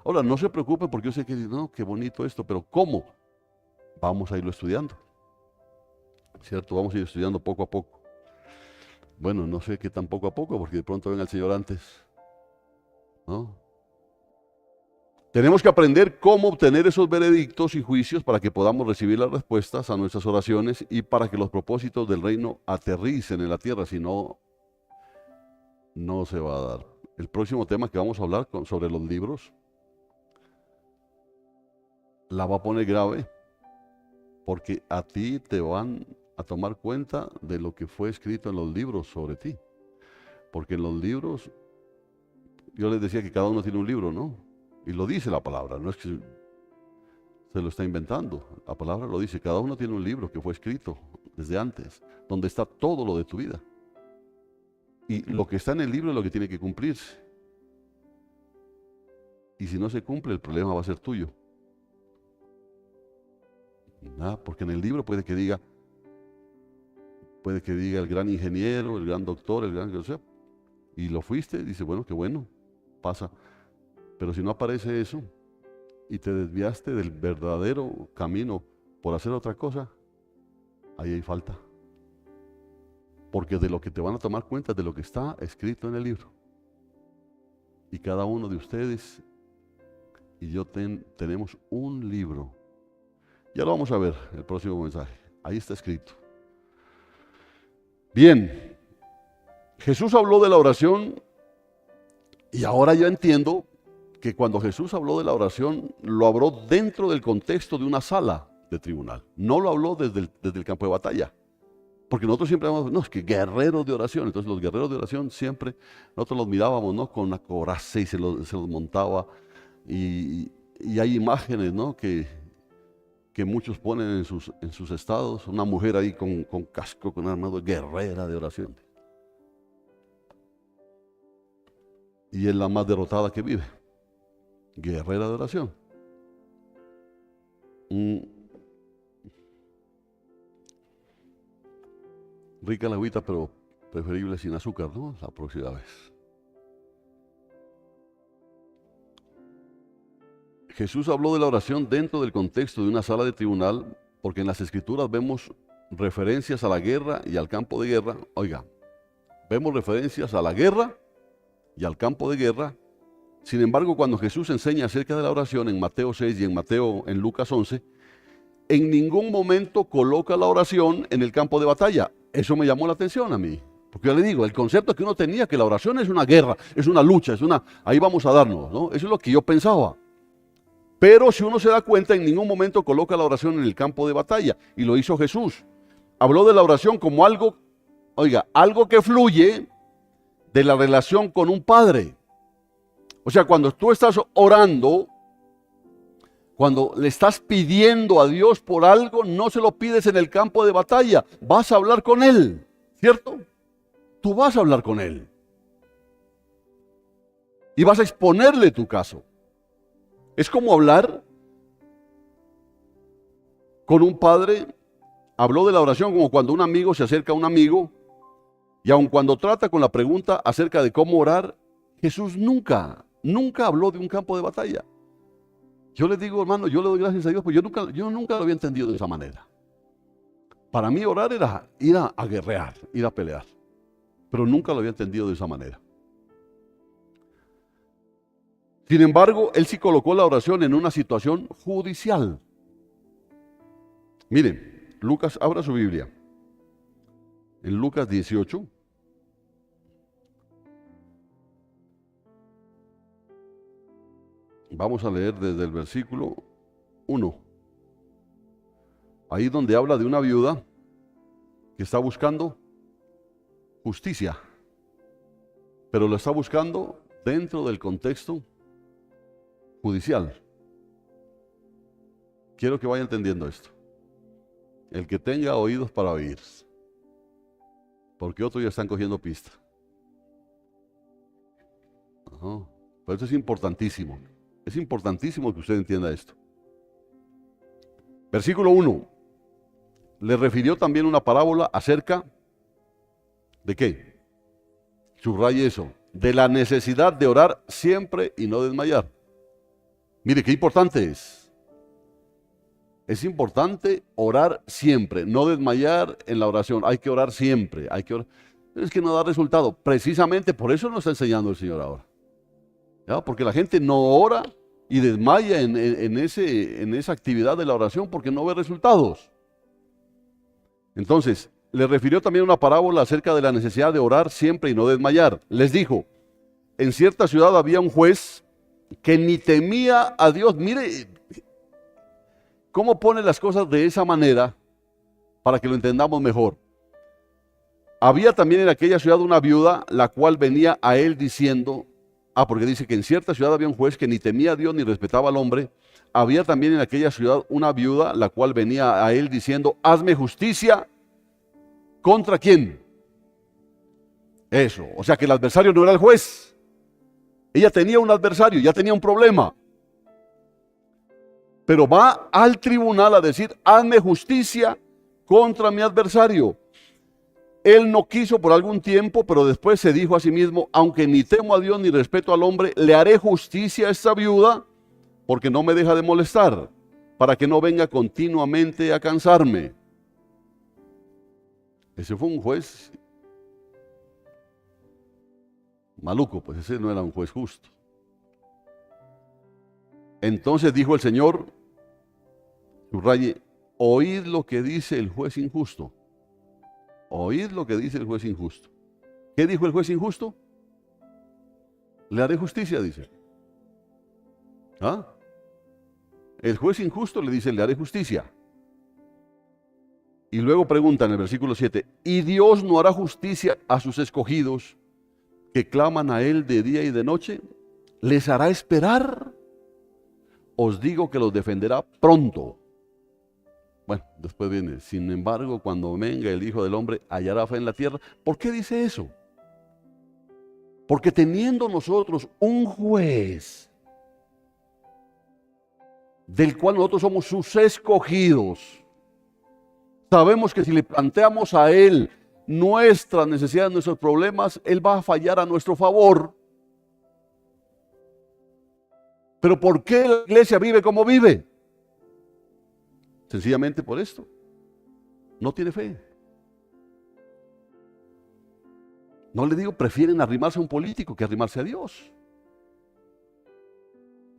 Ahora, no se preocupe porque yo sé que, no, qué bonito esto, pero ¿cómo? Vamos a irlo estudiando. ¿Cierto? Vamos a ir estudiando poco a poco. Bueno, no sé qué tan poco a poco, porque de pronto venga el Señor antes. ¿No? Tenemos que aprender cómo obtener esos veredictos y juicios para que podamos recibir las respuestas a nuestras oraciones y para que los propósitos del reino aterricen en la tierra, si no, no se va a dar. El próximo tema que vamos a hablar sobre los libros la va a poner grave porque a ti te van a tomar cuenta de lo que fue escrito en los libros sobre ti. Porque en los libros, yo les decía que cada uno tiene un libro, ¿no? Y lo dice la palabra, no es que se lo está inventando. La palabra lo dice, cada uno tiene un libro que fue escrito desde antes, donde está todo lo de tu vida. Y lo que está en el libro es lo que tiene que cumplirse. Y si no se cumple, el problema va a ser tuyo. Porque en el libro puede que diga el gran ingeniero, el gran doctor, el gran... y lo fuiste, dice, bueno, qué bueno, pasa. Pero si no aparece eso y te desviaste del verdadero camino por hacer otra cosa, ahí hay falta. Porque de lo que te van a tomar cuenta es de lo que está escrito en el libro. Y cada uno de ustedes y yo tenemos un libro. Ya lo vamos a ver el próximo mensaje. Ahí está escrito. Bien, Jesús habló de la oración y ahora yo entiendo que cuando Jesús habló de la oración, lo habló dentro del contexto de una sala de tribunal. No lo habló desde el campo de batalla. Porque nosotros siempre hablamos, no, es que guerreros de oración. Entonces los guerreros de oración siempre, nosotros los mirábamos, ¿no? Con una coraza y se los montaba. Y hay imágenes, ¿no? Que muchos ponen en sus estados. Una mujer ahí con casco, con armado, guerrera de oración. Y es la más derrotada que vive. Guerrera de oración. Rica la agüita, pero preferible sin azúcar, ¿no? La próxima vez. Jesús habló de la oración dentro del contexto de una sala de tribunal, porque en las Escrituras vemos referencias a la guerra y al campo de guerra. Oiga, vemos referencias a la guerra y al campo de guerra. Sin embargo, cuando Jesús enseña acerca de la oración en Mateo 6 y en Lucas 11, en ningún momento coloca la oración en el campo de batalla. Eso me llamó la atención a mí. Porque yo le digo, el concepto que uno tenía, que la oración es una guerra, es una lucha, ahí vamos a darnos, ¿no? Eso es lo que yo pensaba. Pero si uno se da cuenta, en ningún momento coloca la oración en el campo de batalla. Y lo hizo Jesús. Habló de la oración como algo, oiga, algo que fluye de la relación con un padre. O sea, cuando tú estás orando, cuando le estás pidiendo a Dios por algo, no se lo pides en el campo de batalla. Vas a hablar con Él, ¿cierto? Tú vas a hablar con Él. Y vas a exponerle tu caso. Es como hablar con un padre. Habló de la oración como cuando un amigo se acerca a un amigo. Y aun cuando trata con la pregunta acerca de cómo orar, Jesús nunca habló de un campo de batalla. Yo les digo, hermano, yo le doy gracias a Dios, porque yo nunca lo había entendido de esa manera. Para mí orar era ir a guerrear, ir a pelear. Pero nunca lo había entendido de esa manera. Sin embargo, él sí colocó la oración en una situación judicial. Miren, Lucas, abra su Biblia. En Lucas 18. Vamos a leer desde el versículo 1. Ahí donde habla de una viuda que está buscando justicia, pero lo está buscando dentro del contexto judicial. Quiero que vaya entendiendo esto. El que tenga oídos para oír, porque otros ya están cogiendo pista. Pero esto es importantísimo. Es importantísimo que usted entienda esto. Versículo 1. Le refirió también una parábola acerca ¿de qué? Subraye eso. De la necesidad de orar siempre y no desmayar. Mire, qué importante es. Es importante orar siempre, no desmayar en la oración. Hay que orar siempre. Hay que orar. Es que no da resultado. Precisamente por eso nos está enseñando el Señor ahora. ¿Ya? Porque la gente no ora y desmaya en esa actividad de la oración porque no ve resultados. Entonces, le refirió también una parábola acerca de la necesidad de orar siempre y no desmayar. Les dijo, en cierta ciudad había un juez que ni temía a Dios. Mire cómo pone las cosas de esa manera para que lo entendamos mejor. Había también en aquella ciudad una viuda, la cual venía a él diciendo, porque dice que en cierta ciudad había un juez que ni temía a Dios ni respetaba al hombre. Había también en aquella ciudad una viuda, la cual venía a él diciendo, hazme justicia. ¿Contra quién? Eso, o sea que el adversario no era el juez. Ella tenía un adversario, ya tenía un problema. Pero va al tribunal a decir, hazme justicia contra mi adversario. Él no quiso por algún tiempo, pero después se dijo a sí mismo, aunque ni temo a Dios ni respeto al hombre, le haré justicia a esta viuda, porque no me deja de molestar, para que no venga continuamente a cansarme. Ese fue un juez maluco, pues ese no era un juez justo. Entonces dijo el Señor, subraye, oíd lo que dice el juez injusto. Oíd lo que dice el juez injusto. ¿Qué dijo el juez injusto? Le haré justicia, dice. ¿Ah? El juez injusto le dice, le haré justicia. Y luego pregunta en el versículo 7, ¿y Dios no hará justicia a sus escogidos que claman a Él de día y de noche? ¿Les hará esperar? Os digo que los defenderá pronto. Bueno, después viene, sin embargo, cuando venga el Hijo del Hombre, hallará fe en la tierra. ¿Por qué dice eso? Porque teniendo nosotros un juez, del cual nosotros somos sus escogidos, sabemos que si le planteamos a Él nuestras necesidades, nuestros problemas, Él va a fallar a nuestro favor. Pero ¿por qué la iglesia vive como vive? Sencillamente por esto. No tiene fe. No le digo, prefieren arrimarse a un político que arrimarse a Dios.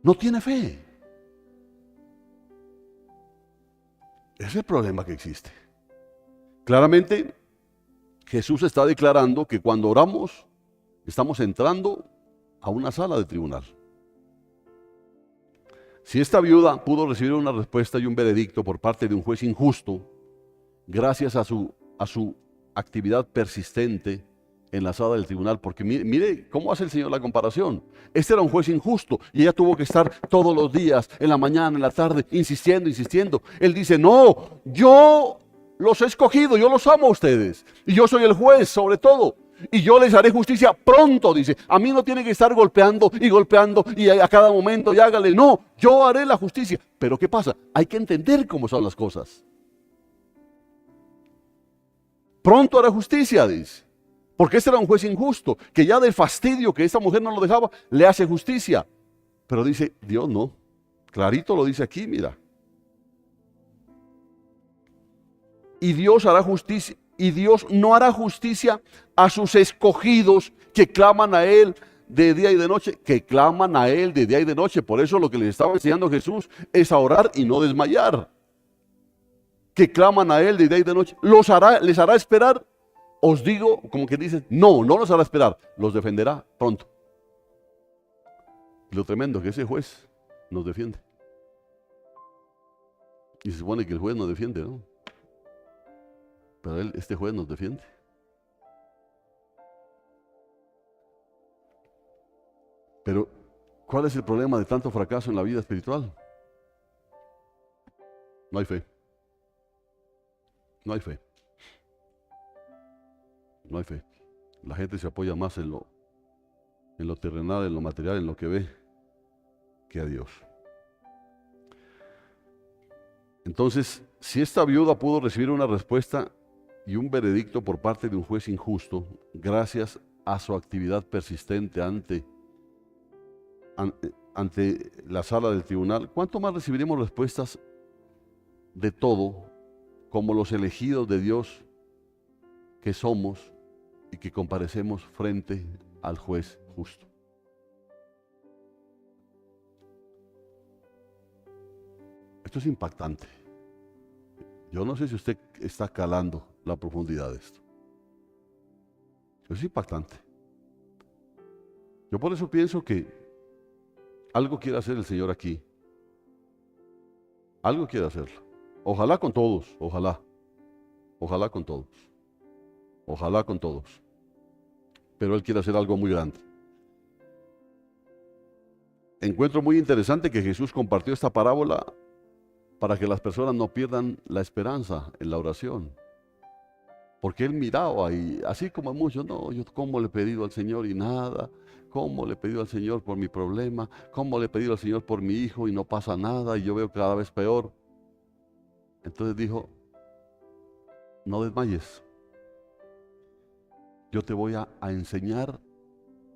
No tiene fe. Ese es el problema que existe. Claramente, Jesús está declarando que cuando oramos, estamos entrando a una sala de tribunal. Si esta viuda pudo recibir una respuesta y un veredicto por parte de un juez injusto, gracias a su actividad persistente en la sala del tribunal, porque mire cómo hace el Señor la comparación. Este era un juez injusto y ella tuvo que estar todos los días, en la mañana, en la tarde, insistiendo. Él dice, no, yo los he escogido, yo los amo a ustedes y yo soy el juez sobre todo. Y yo les haré justicia pronto, dice. A mí no tiene que estar golpeando y a cada momento y hágale. No, yo haré la justicia. Pero ¿qué pasa? Hay que entender cómo son las cosas. Pronto hará justicia, dice. Porque este era un juez injusto, que ya del fastidio que esta mujer no lo dejaba, le hace justicia. Pero dice, Dios no. Clarito lo dice aquí, mira. Y Dios hará justicia. Y Dios no hará justicia a sus escogidos que claman a Él de día y de noche, que claman a Él de día y de noche. Por eso lo que les estaba enseñando Jesús es a orar y no desmayar. Que claman a Él de día y de noche. Les hará esperar. Os digo, como que dice, no los hará esperar, los defenderá pronto. Lo tremendo es que ese juez nos defiende. Y se supone que el juez nos defiende, ¿no? Pero este juez nos defiende. Pero, ¿cuál es el problema de tanto fracaso en la vida espiritual? No hay fe. No hay fe. No hay fe. La gente se apoya más en lo terrenal, en lo material, en lo que ve, que a Dios. Entonces, si esta viuda pudo recibir una respuesta y un veredicto por parte de un juez injusto, gracias a su actividad persistente ante la sala del tribunal, ¿cuánto más recibiremos respuestas de todo como los elegidos de Dios que somos y que comparecemos frente al juez justo? Esto es impactante. Yo no sé si usted está calando la profundidad de esto. Es impactante. Yo por eso pienso que algo quiere hacer el Señor aquí. Algo quiere hacerlo. Ojalá con todos, ojalá. Ojalá con todos. Ojalá con todos. Pero Él quiere hacer algo muy grande. Encuentro muy interesante que Jesús compartió esta parábola para que las personas no pierdan la esperanza en la oración. Porque Él miraba y así como muchos, no, yo cómo le he pedido al Señor y nada, cómo le he pedido al Señor por mi problema, cómo le he pedido al Señor por mi hijo y no pasa nada y yo veo cada vez peor. Entonces dijo, no desmayes, yo te voy a enseñar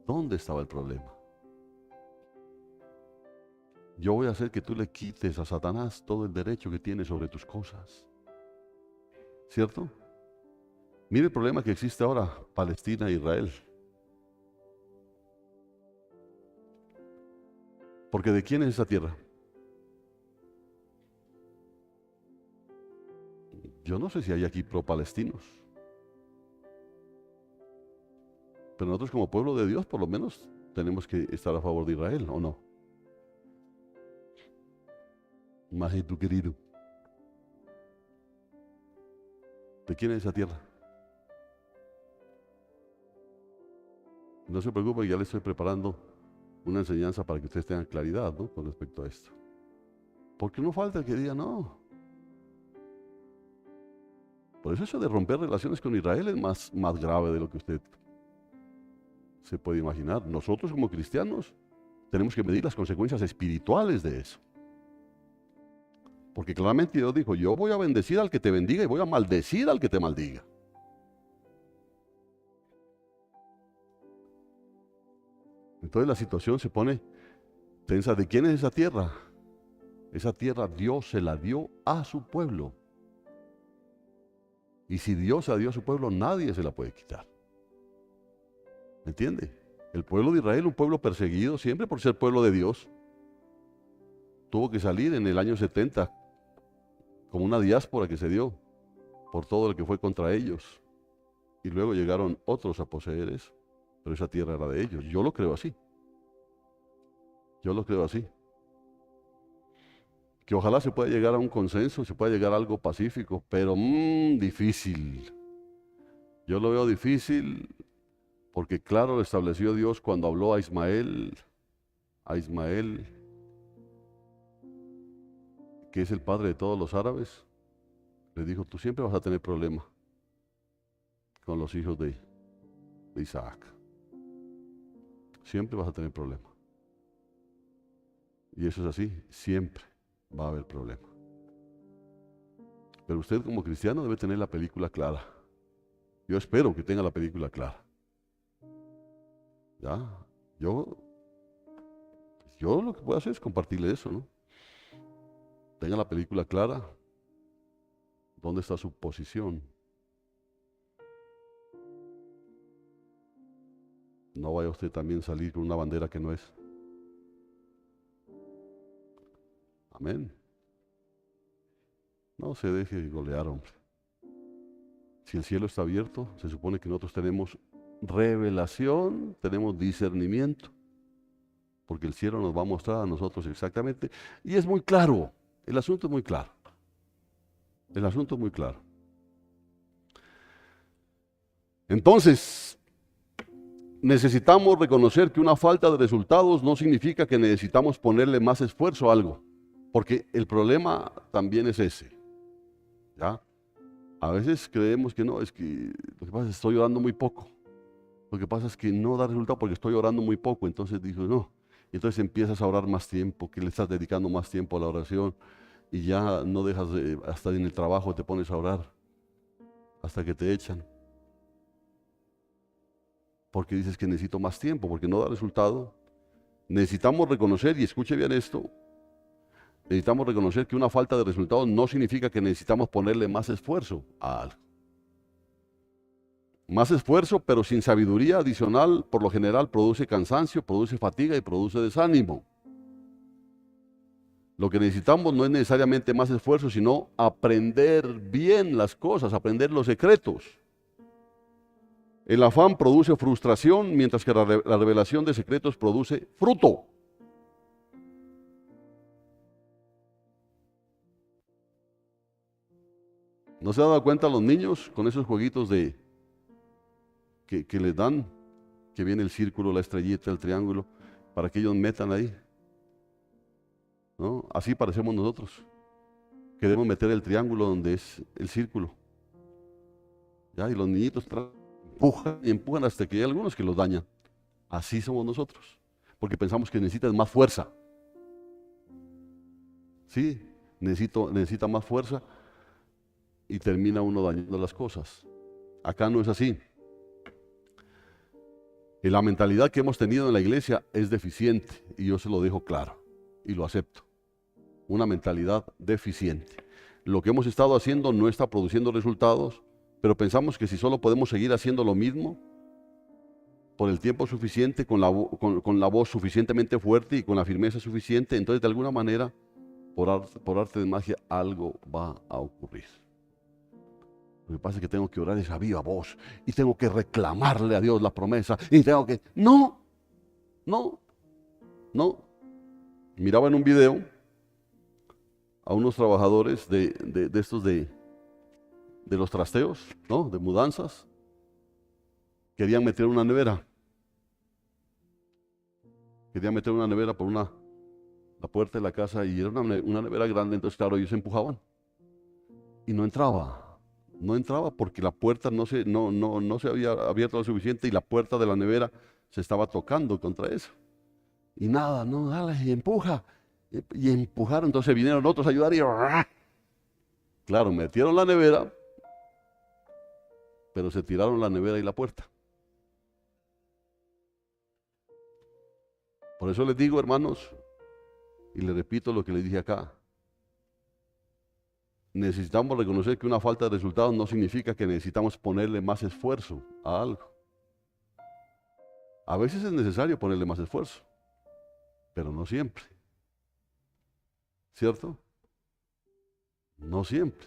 dónde estaba el problema. Yo voy a hacer que tú le quites a Satanás todo el derecho que tiene sobre tus cosas. ¿Cierto? Mire el problema que existe ahora, Palestina e Israel. Porque ¿de quién es esa tierra? Yo no sé si hay aquí pro-palestinos. Pero nosotros como pueblo de Dios, por lo menos, tenemos que estar a favor de Israel, ¿o no? Majito querido. ¿De quién es esa tierra? No se preocupe, ya le estoy preparando una enseñanza para que ustedes tengan claridad, ¿no?, con respecto a esto. Porque no falta el que diga no. Por eso de romper relaciones con Israel es más grave de lo que usted se puede imaginar. Nosotros como cristianos tenemos que medir las consecuencias espirituales de eso. Porque claramente Dios dijo, yo voy a bendecir al que te bendiga y voy a maldecir al que te maldiga. Entonces la situación se pone tensa. ¿De quién es esa tierra? Esa tierra Dios se la dio a su pueblo. Y si Dios se la dio a su pueblo, nadie se la puede quitar. ¿Me entiende? El pueblo de Israel, un pueblo perseguido siempre por ser pueblo de Dios, tuvo que salir en el año 70 como una diáspora que se dio por todo lo que fue contra ellos. Y luego llegaron otros a poseer eso, pero esa tierra era de ellos. Yo lo creo así. Yo lo creo así. Que ojalá se pueda llegar a un consenso, se pueda llegar a algo pacífico, pero difícil. Yo lo veo difícil porque claro lo estableció Dios cuando habló a Ismael, que es el padre de todos los árabes. Le dijo, tú siempre vas a tener problemas con los hijos de Isaac. Siempre vas a tener problemas. Y eso es así, siempre va a haber problemas. Pero usted como cristiano debe tener la película clara. Yo espero que tenga la película clara. ¿Ya? Yo lo que puedo hacer es compartirle eso, ¿no? Tenga la película clara. ¿Dónde está su posición? No vaya usted también a salir con una bandera que no es. Amén. No se deje golear, hombre. Si el cielo está abierto, se supone que nosotros tenemos revelación, tenemos discernimiento, porque el cielo nos va a mostrar a nosotros exactamente. Y es muy claro, el asunto es muy claro. El asunto es muy claro. Entonces, necesitamos reconocer que una falta de resultados no significa que necesitamos ponerle más esfuerzo a algo, porque el problema también es ese. ¿Ya? A veces creemos que no, es que lo que pasa es que estoy orando muy poco. Lo que pasa es que no da resultado porque estoy orando muy poco. Entonces digo, no. Entonces empiezas a orar más tiempo, que le estás dedicando más tiempo a la oración y ya no dejas hasta en el trabajo te pones a orar hasta que te echan. Porque dices que necesito más tiempo, porque no da resultado. Necesitamos reconocer, y escuche bien esto, necesitamos reconocer que una falta de resultados no significa que necesitamos ponerle más esfuerzo a algo. Más esfuerzo, pero sin sabiduría adicional, por lo general produce cansancio, produce fatiga y produce desánimo. Lo que necesitamos no es necesariamente más esfuerzo, sino aprender bien las cosas, aprender los secretos. El afán produce frustración, mientras que la revelación de secretos produce fruto. ¿No se han dado cuenta los niños con esos jueguitos que les dan? Que viene el círculo, la estrellita, el triángulo, para que ellos metan ahí. ¿No? Así parecemos nosotros. Queremos meter el triángulo donde es el círculo. ¿Ya? Y los niñitos empujan y empujan hasta que hay algunos que los dañan. Así somos nosotros. Porque pensamos que necesitas más fuerza. Sí, necesita más fuerza y termina uno dañando las cosas. Acá no es así. Y la mentalidad que hemos tenido en la iglesia es deficiente y yo se lo dejo claro y lo acepto. Una mentalidad deficiente. Lo que hemos estado haciendo no está produciendo resultados, pero pensamos que si solo podemos seguir haciendo lo mismo por el tiempo suficiente, con la voz suficientemente fuerte y con la firmeza suficiente, entonces de alguna manera, por arte de magia, algo va a ocurrir. Lo que pasa es que tengo que orar esa viva voz y tengo que reclamarle a Dios la promesa y tengo que... No. Miraba en un video a unos trabajadores de estos de los trasteos, ¿no? De mudanzas. Querían meter una nevera. Querían meter una nevera por la puerta de la casa y era una nevera grande, entonces claro, ellos empujaban. Y no entraba. No entraba porque la puerta no se había abierto lo suficiente y la puerta de la nevera se estaba tocando contra eso. Y nada, no, dale, y empuja. Y empujaron, entonces vinieron otros a ayudar y claro, metieron la nevera, pero se tiraron la nevera y la puerta. Por eso les digo, hermanos, y les repito lo que les dije acá, necesitamos reconocer que una falta de resultados no significa que necesitamos ponerle más esfuerzo a algo. A veces es necesario ponerle más esfuerzo, pero no siempre. ¿Cierto? No siempre.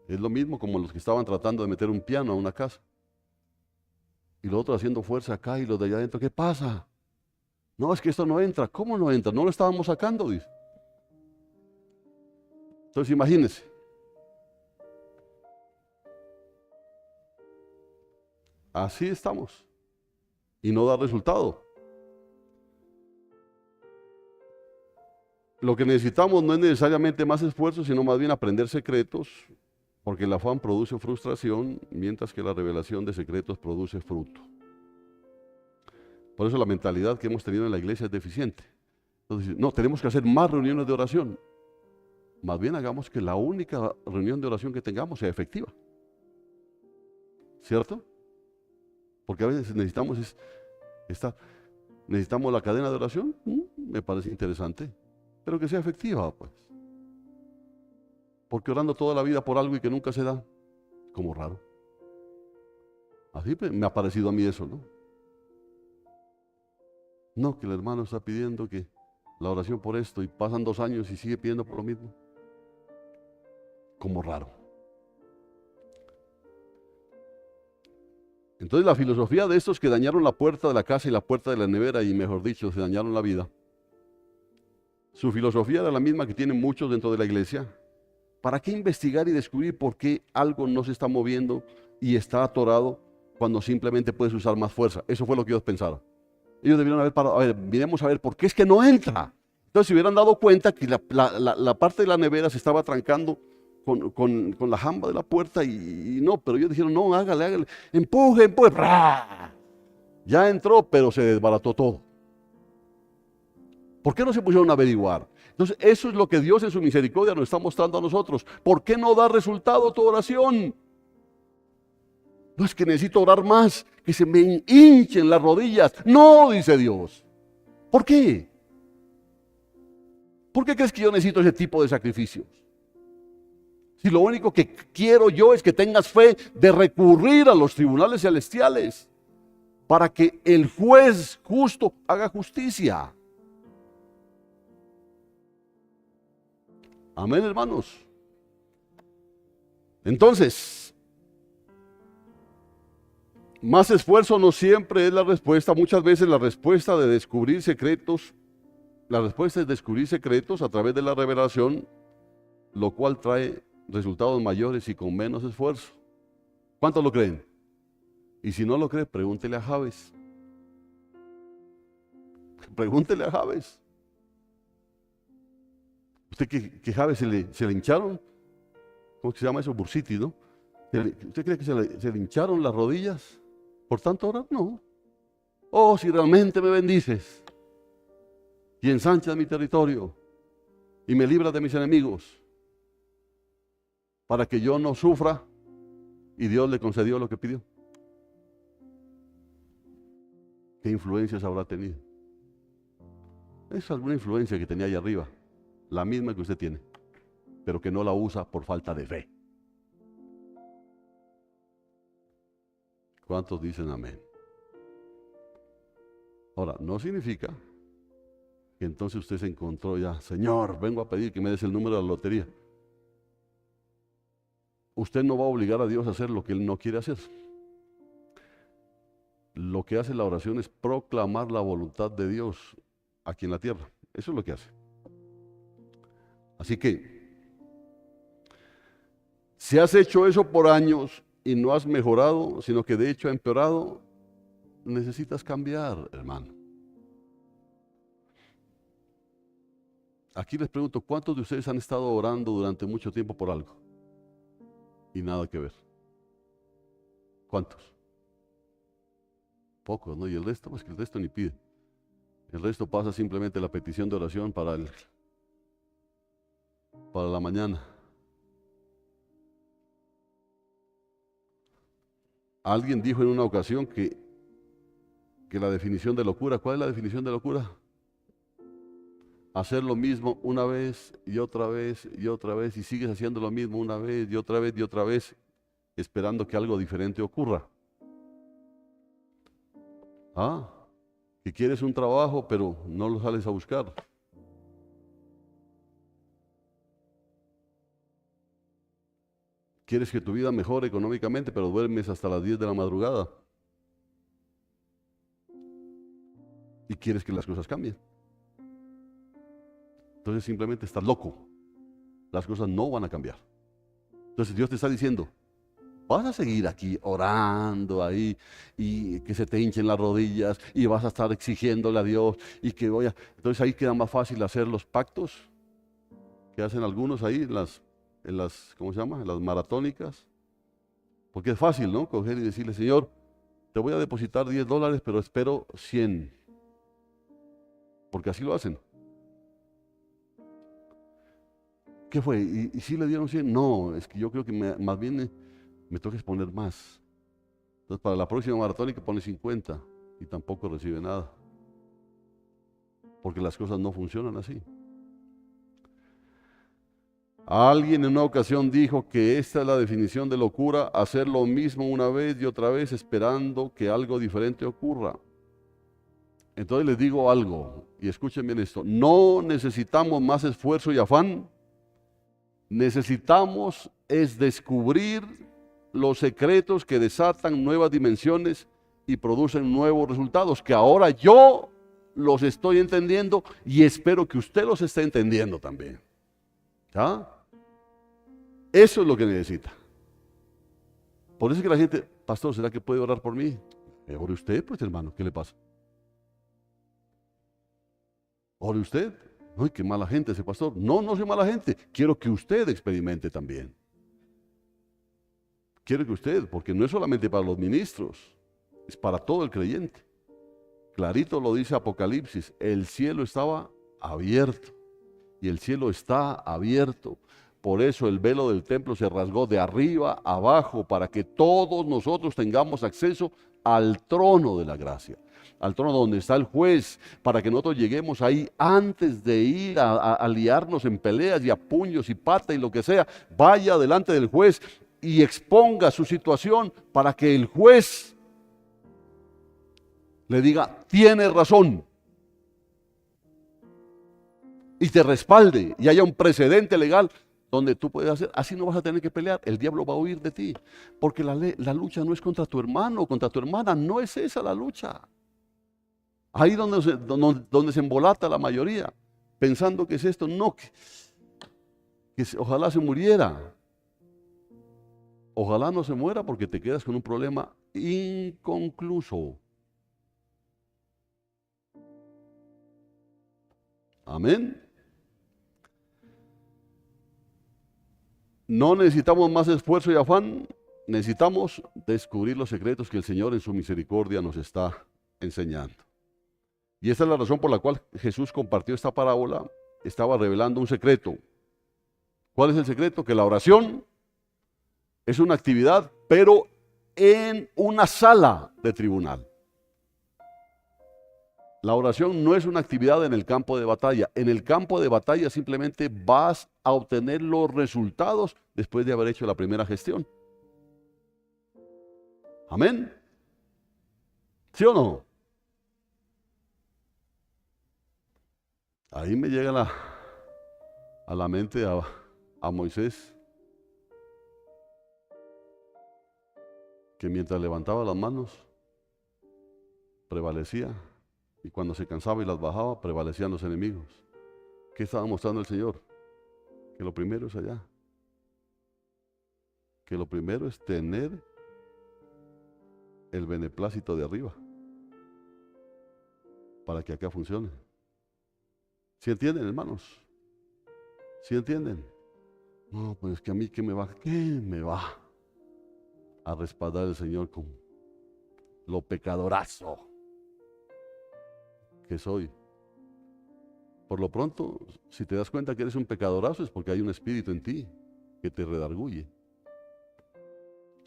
Es lo mismo como los que estaban tratando de meter un piano a una casa. Y los otros haciendo fuerza acá y los de allá adentro, ¿qué pasa? No, es que esto no entra. ¿Cómo no entra? No lo estábamos sacando, dice. Entonces imagínense. Así estamos. Y no da resultado. Lo que necesitamos no es necesariamente más esfuerzo, sino más bien aprender secretos, porque el afán produce frustración, mientras que la revelación de secretos produce fruto. Por eso la mentalidad que hemos tenido en la iglesia es deficiente. Entonces, no, tenemos que hacer más reuniones de oración. Más bien hagamos que la única reunión de oración que tengamos sea efectiva. ¿Cierto? Porque a veces necesitamos la cadena de oración, me parece interesante, pero que sea efectiva, pues. Porque orando toda la vida por algo y que nunca se da, como raro. Así me ha parecido a mí eso, ¿no? No, que el hermano está pidiendo que la oración por esto y pasan 2 años y sigue pidiendo por lo mismo. Como raro. Entonces la filosofía de estos que dañaron la puerta de la casa y la puerta de la nevera y mejor dicho, se dañaron la vida. Su filosofía era la misma que tienen muchos dentro de la iglesia. ¿Para qué investigar y descubrir por qué algo no se está moviendo y está atorado cuando simplemente puedes usar más fuerza? Eso fue lo que ellos pensaron. Ellos debieron haber parado, a ver, miremos a ver por qué es que no entra. Entonces se hubieran dado cuenta que la parte de la nevera se estaba trancando con la jamba de la puerta y no, pero ellos dijeron, no, hágale, empuje, ¡bra! Ya entró, pero se desbarató todo. ¿Por qué no se pusieron a averiguar? Entonces eso es lo que Dios en su misericordia nos está mostrando a nosotros. ¿Por qué no da resultado tu oración? No es que necesito orar más, que se me hinchen las rodillas. No, dice Dios. ¿Por qué? ¿Por qué crees que yo necesito ese tipo de sacrificios? Si lo único que quiero yo es que tengas fe de recurrir a los tribunales celestiales para que el juez justo haga justicia. Amén, hermanos. Entonces, más esfuerzo no siempre es la respuesta. Muchas veces la respuesta de descubrir secretos, la respuesta es descubrir secretos a través de la revelación, lo cual trae resultados mayores y con menos esfuerzo. ¿Cuántos lo creen? Y si no lo cree, pregúntele a Jabes. Pregúntele a Jabes. ¿Usted que Jabes se le hincharon? ¿Cómo se llama eso? Bursitis, ¿no? ¿Usted cree que se le hincharon las rodillas por tanto orar? No. Oh, si realmente me bendices y ensanchas mi territorio y me libras de mis enemigos para que yo no sufra, y Dios le concedió lo que pidió. ¿Qué influencias habrá tenido? Es alguna influencia que tenía allá arriba, la misma que usted tiene, pero que no la usa por falta de fe. ¿Cuántos dicen amén? Ahora, no significa que entonces usted se encontró ya, Señor, vengo a pedir que me des el número de la lotería. Usted no va a obligar a Dios a hacer lo que Él no quiere hacer. Lo que hace la oración es proclamar la voluntad de Dios aquí en la tierra. Eso es lo que hace. Así que Si has hecho eso por años y no has mejorado, sino que de hecho ha empeorado, necesitas cambiar, hermano. Aquí les pregunto, ¿cuántos de ustedes han estado orando durante mucho tiempo por algo? Y nada que ver. ¿Cuántos? Pocos, ¿no? Y el resto, pues que el resto ni pide. El resto pasa simplemente la petición de oración para la mañana. Alguien dijo en una ocasión que la definición de locura, ¿cuál es la definición de locura? Hacer lo mismo una vez y otra vez y otra vez y sigues haciendo lo mismo una vez y otra vez y otra vez, esperando que algo diferente ocurra. Que quieres un trabajo pero no lo sales a buscar. Quieres que tu vida mejore económicamente pero duermes hasta las 10 de la madrugada. Y quieres que las cosas cambien. Entonces simplemente estás loco. Las cosas no van a cambiar. Entonces Dios te está diciendo, vas a seguir aquí orando ahí y que se te hinchen las rodillas y vas a estar exigiéndole a Dios y que Entonces ahí queda más fácil hacer los pactos que hacen algunos ahí en las ¿cómo se llama? En las maratónicas. Porque es fácil, ¿no? Coger y decirle, Señor, te voy a depositar $10, pero espero 100. Porque así lo hacen. ¿Qué fue? ¿Y si le dieron 100? No, es que yo creo que más bien me toca exponer más. Entonces para la próxima maratónica pone 50 y tampoco recibe nada. Porque las cosas no funcionan así. Alguien en una ocasión dijo que esta es la definición de locura, hacer lo mismo una vez y otra vez esperando que algo diferente ocurra. Entonces les digo algo, y escuchen bien esto, no necesitamos más esfuerzo y afán, necesitamos es descubrir los secretos que desatan nuevas dimensiones y producen nuevos resultados, que ahora yo los estoy entendiendo y espero que usted los esté entendiendo también. ¿Ya? Eso es lo que necesita. Por eso es que la gente, pastor, ¿será que puede orar por mí? Ore usted, pues hermano, ¿qué le pasa? Ore usted. Ay, qué mala gente ese pastor. No, no soy mala gente. Quiero que usted experimente también. Quiero que usted, porque no es solamente para los ministros, es para todo el creyente. Clarito lo dice Apocalipsis, el cielo estaba abierto y el cielo está abierto. Por eso el velo del templo se rasgó de arriba a abajo para que todos nosotros tengamos acceso al trono de la gracia, al trono donde está el juez, para que nosotros lleguemos ahí antes de ir a liarnos en peleas y a puños y pata y lo que sea. Vaya delante del juez y exponga su situación para que el juez le diga, tiene razón, y te respalde y haya un precedente legal donde tú puedes hacer, así no vas a tener que pelear, el diablo va a huir de ti, porque la lucha no es contra tu hermano o contra tu hermana, no es esa la lucha. Ahí donde se embolata la mayoría, pensando que es esto, no, ojalá se muriera. Ojalá no se muera porque te quedas con un problema inconcluso. Amén. No necesitamos más esfuerzo y afán, necesitamos descubrir los secretos que el Señor en su misericordia nos está enseñando. Y esta es la razón por la cual Jesús compartió esta parábola, estaba revelando un secreto. ¿Cuál es el secreto? Que la oración es una actividad, pero en una sala de tribunal. La oración no es una actividad en el campo de batalla. En el campo de batalla simplemente vas a obtener los resultados después de haber hecho la primera gestión. Amén. ¿Sí o no? Ahí me llega a la mente a Moisés, que mientras levantaba las manos, prevalecía. Y cuando se cansaba y las bajaba, prevalecían los enemigos. ¿Qué estaba mostrando el Señor? Que lo primero es allá. que lo primero es tener el beneplácito de arriba para que acá funcione. ¿Sí entienden, hermanos? ¿Sí entienden? No, pues que a mí ¿qué me va a respaldar el Señor con lo pecadorazo que soy? Por lo pronto, si te das cuenta que eres un pecadorazo, es porque hay un espíritu en ti que te redarguye,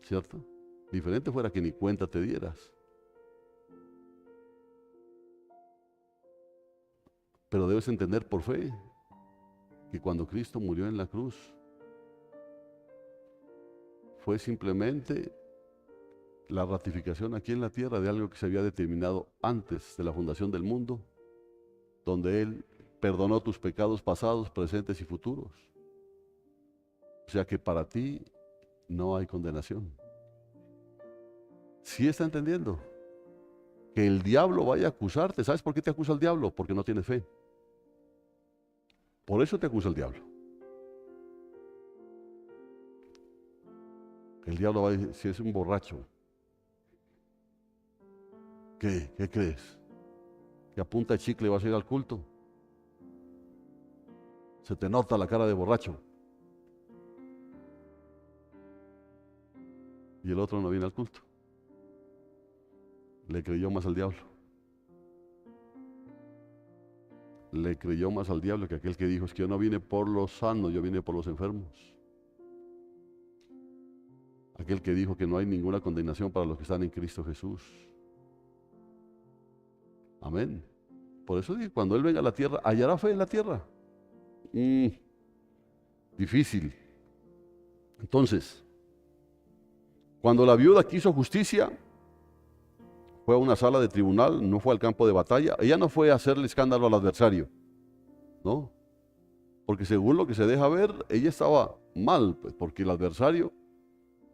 ¿cierto? Diferente fuera que ni cuenta te dieras. Pero debes entender por fe que cuando Cristo murió en la cruz, fue simplemente la ratificación aquí en la tierra de algo que se había determinado antes de la fundación del mundo, donde Él perdonó tus pecados pasados, presentes y futuros. O sea que para ti no hay condenación. ¿Sí está entendiendo? Que el diablo vaya a acusarte. ¿Sabes por qué te acusa el diablo? Porque no tienes fe. Por eso te acusa el diablo. El diablo va a decir, si es un borracho, ¿qué crees? ¿Que a punta de chicle vas a ir al culto? Se te nota la cara de borracho. Y el otro no viene al culto. Le creyó más al diablo. Le creyó más al diablo que aquel que dijo, es que yo no vine por los sanos, yo vine por los enfermos. Aquel que dijo que no hay ninguna condenación para los que están en Cristo Jesús. Amén. Por eso digo, cuando Él venga a la tierra, ¿hallará fe en la tierra? Difícil. Entonces, cuando la viuda quiso justicia, fue a una sala de tribunal, no fue al campo de batalla. Ella no fue a hacerle escándalo al adversario, ¿no? Porque según lo que se deja ver, ella estaba mal, pues, porque el adversario,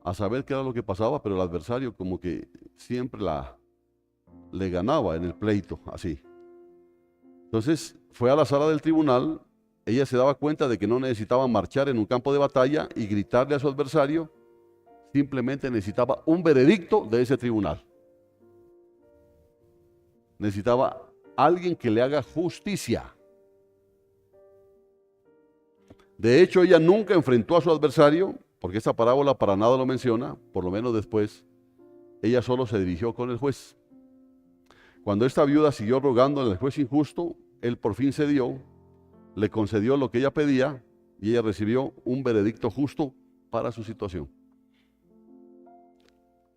a saber qué era lo que pasaba, pero el adversario como que siempre le ganaba en el pleito, así. Entonces fue a la sala del tribunal, ella se daba cuenta de que no necesitaba marchar en un campo de batalla y gritarle a su adversario, simplemente necesitaba un veredicto de ese tribunal. Necesitaba alguien que le haga justicia. De hecho, ella nunca enfrentó a su adversario, porque esta parábola para nada lo menciona, por lo menos después, ella solo se dirigió con el juez. Cuando esta viuda siguió rogando al juez injusto, él por fin cedió, le concedió lo que ella pedía y ella recibió un veredicto justo para su situación.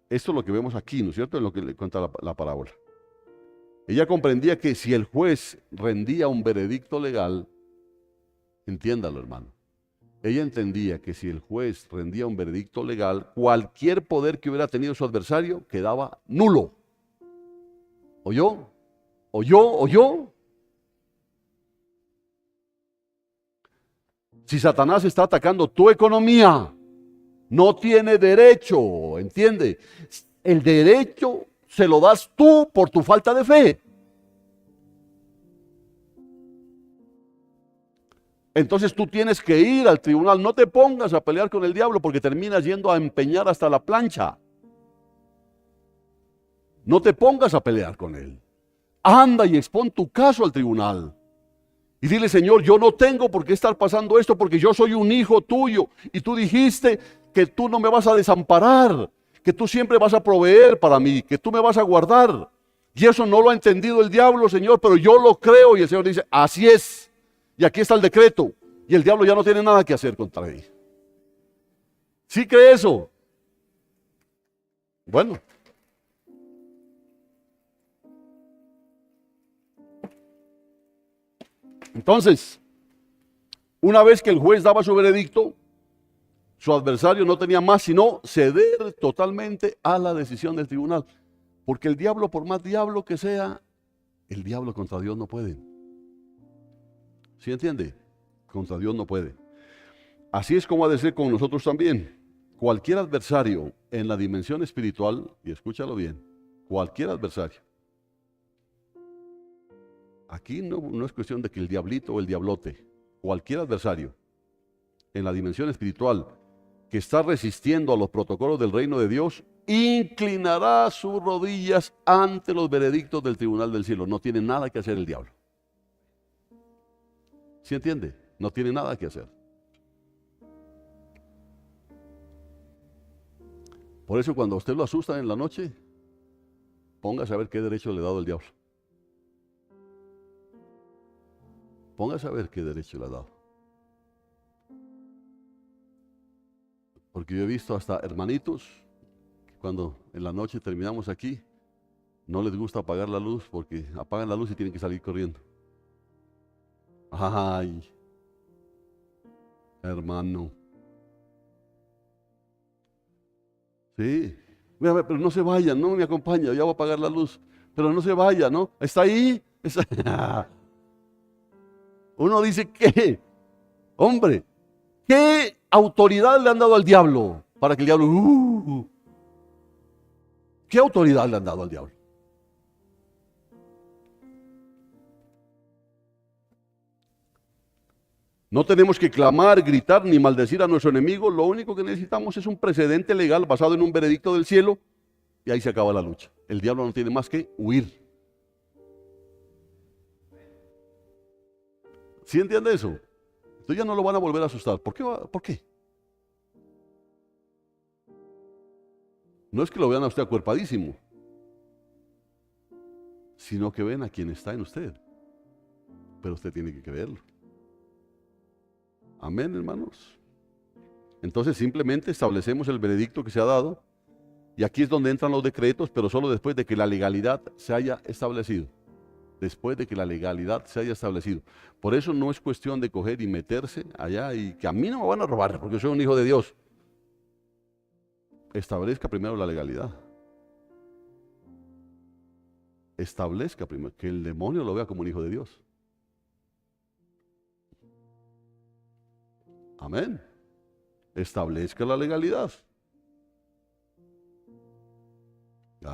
Esto es lo que vemos aquí, ¿no es cierto?, en lo que le cuenta la parábola. Ella comprendía que si el juez rendía un veredicto legal, entiéndalo, hermano, ella entendía que si el juez rendía un veredicto legal, cualquier poder que hubiera tenido su adversario quedaba nulo. ¿Oyó? ¿Oyó? Si Satanás está atacando tu economía, no tiene derecho, ¿entiende? El derecho se lo das tú por tu falta de fe. Entonces tú tienes que ir al tribunal, no te pongas a pelear con el diablo porque terminas yendo a empeñar hasta la plancha. No te pongas a pelear con él. Anda y expón tu caso al tribunal. Y dile, Señor, yo no tengo por qué estar pasando esto porque yo soy un hijo tuyo. Y tú dijiste que tú no me vas a desamparar, que tú siempre vas a proveer para mí, que tú me vas a guardar. Y eso no lo ha entendido el diablo, Señor, pero yo lo creo. Y el Señor dice, así es. Y aquí está el decreto. Y el diablo ya no tiene nada que hacer contra él. ¿Sí cree eso? Bueno. Entonces, una vez que el juez daba su veredicto, su adversario no tenía más sino ceder totalmente a la decisión del tribunal. Porque el diablo, por más diablo que sea, el diablo contra Dios no puede. ¿Sí entiende? Contra Dios no puede. Así es como ha de ser con nosotros también. Cualquier adversario en la dimensión espiritual, y escúchalo bien, cualquier adversario. Aquí no es cuestión de que el diablito o el diablote, cualquier adversario en la dimensión espiritual que está resistiendo a los protocolos del reino de Dios, inclinará sus rodillas ante los veredictos del tribunal del cielo. No tiene nada que hacer el diablo. ¿Sí entiende? No tiene nada que hacer. Por eso cuando a usted lo asustan en la noche, póngase a ver qué derecho le ha dado el diablo. Póngase a ver qué derecho le ha dado. Porque yo he visto hasta hermanitos que cuando en la noche terminamos aquí, no les gusta apagar la luz porque apagan la luz y tienen que salir corriendo. Ay, hermano. Sí. Mira, pero no se vaya, no me acompaña, ya voy a apagar la luz. Pero no se vaya, ¿no? Está ahí. Uno dice, ¿qué? Hombre, ¿qué autoridad le han dado al diablo? Para que el diablo... ¿Qué autoridad le han dado al diablo? No tenemos que clamar, gritar ni maldecir a nuestro enemigo. Lo único que necesitamos es un precedente legal basado en un veredicto del cielo y ahí se acaba la lucha. El diablo no tiene más que huir. ¿Sí entiende eso? Entonces ya no lo van a volver a asustar. ¿Por qué? ¿Por qué? No es que lo vean a usted acuerpadísimo, sino que ven a quien está en usted. Pero usted tiene que creerlo. Amén, hermanos. Entonces simplemente establecemos el veredicto que se ha dado y aquí es donde entran los decretos, pero solo después de que la legalidad se haya establecido. Después de que la legalidad se haya establecido. Por eso no es cuestión de coger y meterse allá y que a mí no me van a robar porque yo soy un hijo de Dios. Establezca primero la legalidad. Establezca primero que el demonio lo vea como un hijo de Dios. Amén. Establezca la legalidad.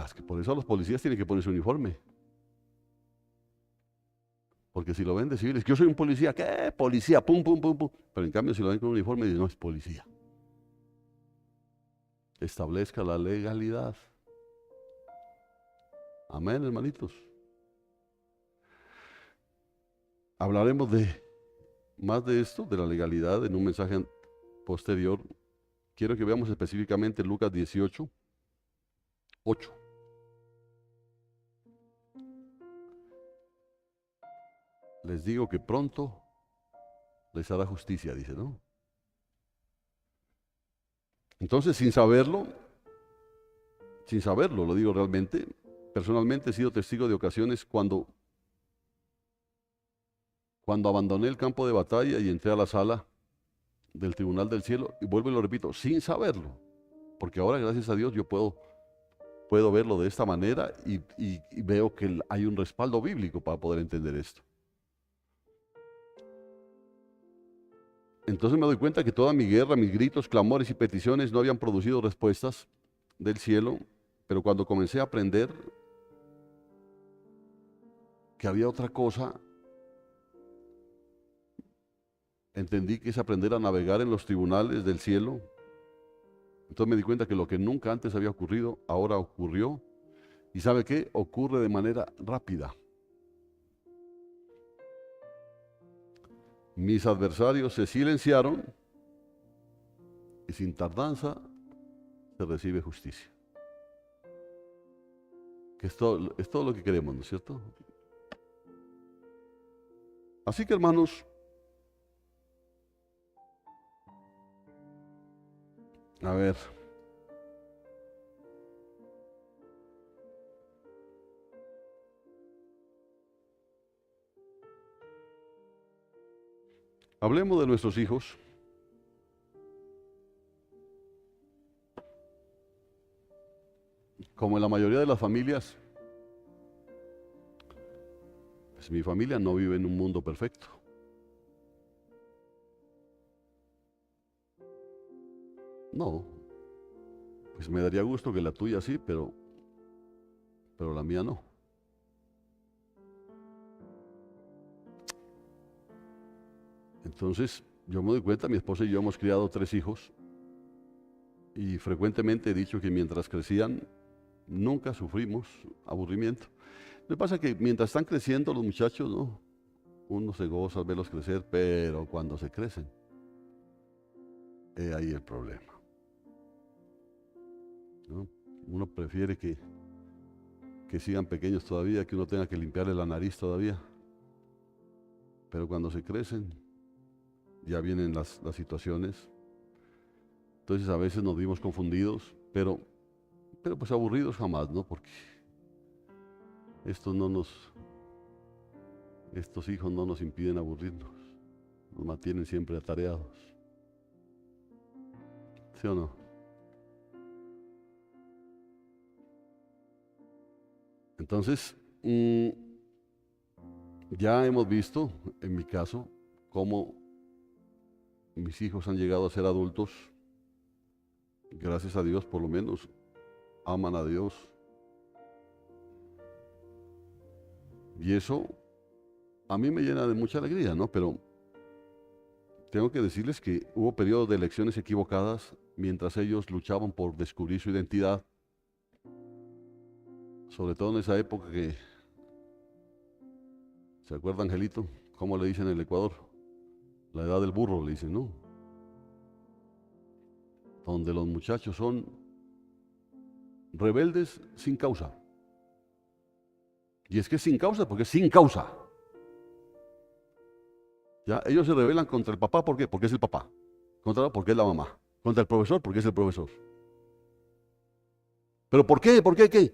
Es que por eso los policías tienen que poner su uniforme. Porque si lo ven de civiles, yo soy un policía, ¿qué? Policía, pum, pum, pum, pum. Pero en cambio si lo ven con un uniforme, dicen, no es policía. Establezca la legalidad. Amén, hermanitos. Hablaremos de más de esto, de la legalidad, en un mensaje posterior. Quiero que veamos específicamente Lucas 18, 8. Les digo que pronto les hará justicia, dice, ¿no? Entonces, sin saberlo, lo digo realmente, personalmente he sido testigo de ocasiones cuando abandoné el campo de batalla y entré a la sala del Tribunal del Cielo, y vuelvo y lo repito, sin saberlo, porque ahora, gracias a Dios, yo puedo verlo de esta manera y veo que hay un respaldo bíblico para poder entender esto. Entonces me doy cuenta que toda mi guerra, mis gritos, clamores y peticiones no habían producido respuestas del cielo, pero cuando comencé a aprender que había otra cosa, entendí que es aprender a navegar en los tribunales del cielo. Entonces me di cuenta que lo que nunca antes había ocurrido, ahora ocurrió. ¿Y sabe qué? Ocurre de manera rápida. Mis adversarios se silenciaron y sin tardanza se recibe justicia. Que es todo lo que queremos, ¿no es cierto? Así que, hermanos, a ver, hablemos de nuestros hijos. Como en la mayoría de las familias, pues mi familia no vive en un mundo perfecto. No, pues me daría gusto que la tuya sí, pero la mía no. Entonces, yo me doy cuenta, mi esposa y yo hemos criado 3 hijos Y frecuentemente he dicho que mientras crecían, nunca sufrimos aburrimiento. Me pasa que mientras están creciendo los muchachos, ¿no? Uno se goza al verlos crecer, pero cuando se crecen, es ahí el problema, ¿no? Uno prefiere que sigan pequeños todavía, que uno tenga que limpiarle la nariz todavía. Pero cuando se crecen, ya vienen las situaciones. Entonces a veces nos vimos confundidos, pero pues aburridos jamás, ¿no? Porque estos hijos no nos impiden aburrirnos, nos mantienen siempre atareados. ¿Sí o no? Entonces, ya hemos visto, en mi caso, cómo mis hijos han llegado a ser adultos. Gracias a Dios, por lo menos, aman a Dios. Y eso a mí me llena de mucha alegría, ¿no? Pero tengo que decirles que hubo periodos de elecciones equivocadas mientras ellos luchaban por descubrir su identidad. Sobre todo en esa época que, ¿se acuerda, Angelito? ¿Cómo le dicen en el Ecuador? La edad del burro, le dicen, ¿no? Donde los muchachos son rebeldes sin causa. Y es que es sin causa, porque es sin causa. Ya, ellos se rebelan contra el papá, ¿por qué? Porque es el papá. Contra la, porque es la mamá. Contra el profesor, porque es el profesor. ¿Pero por qué? ¿Por qué? ¿Qué?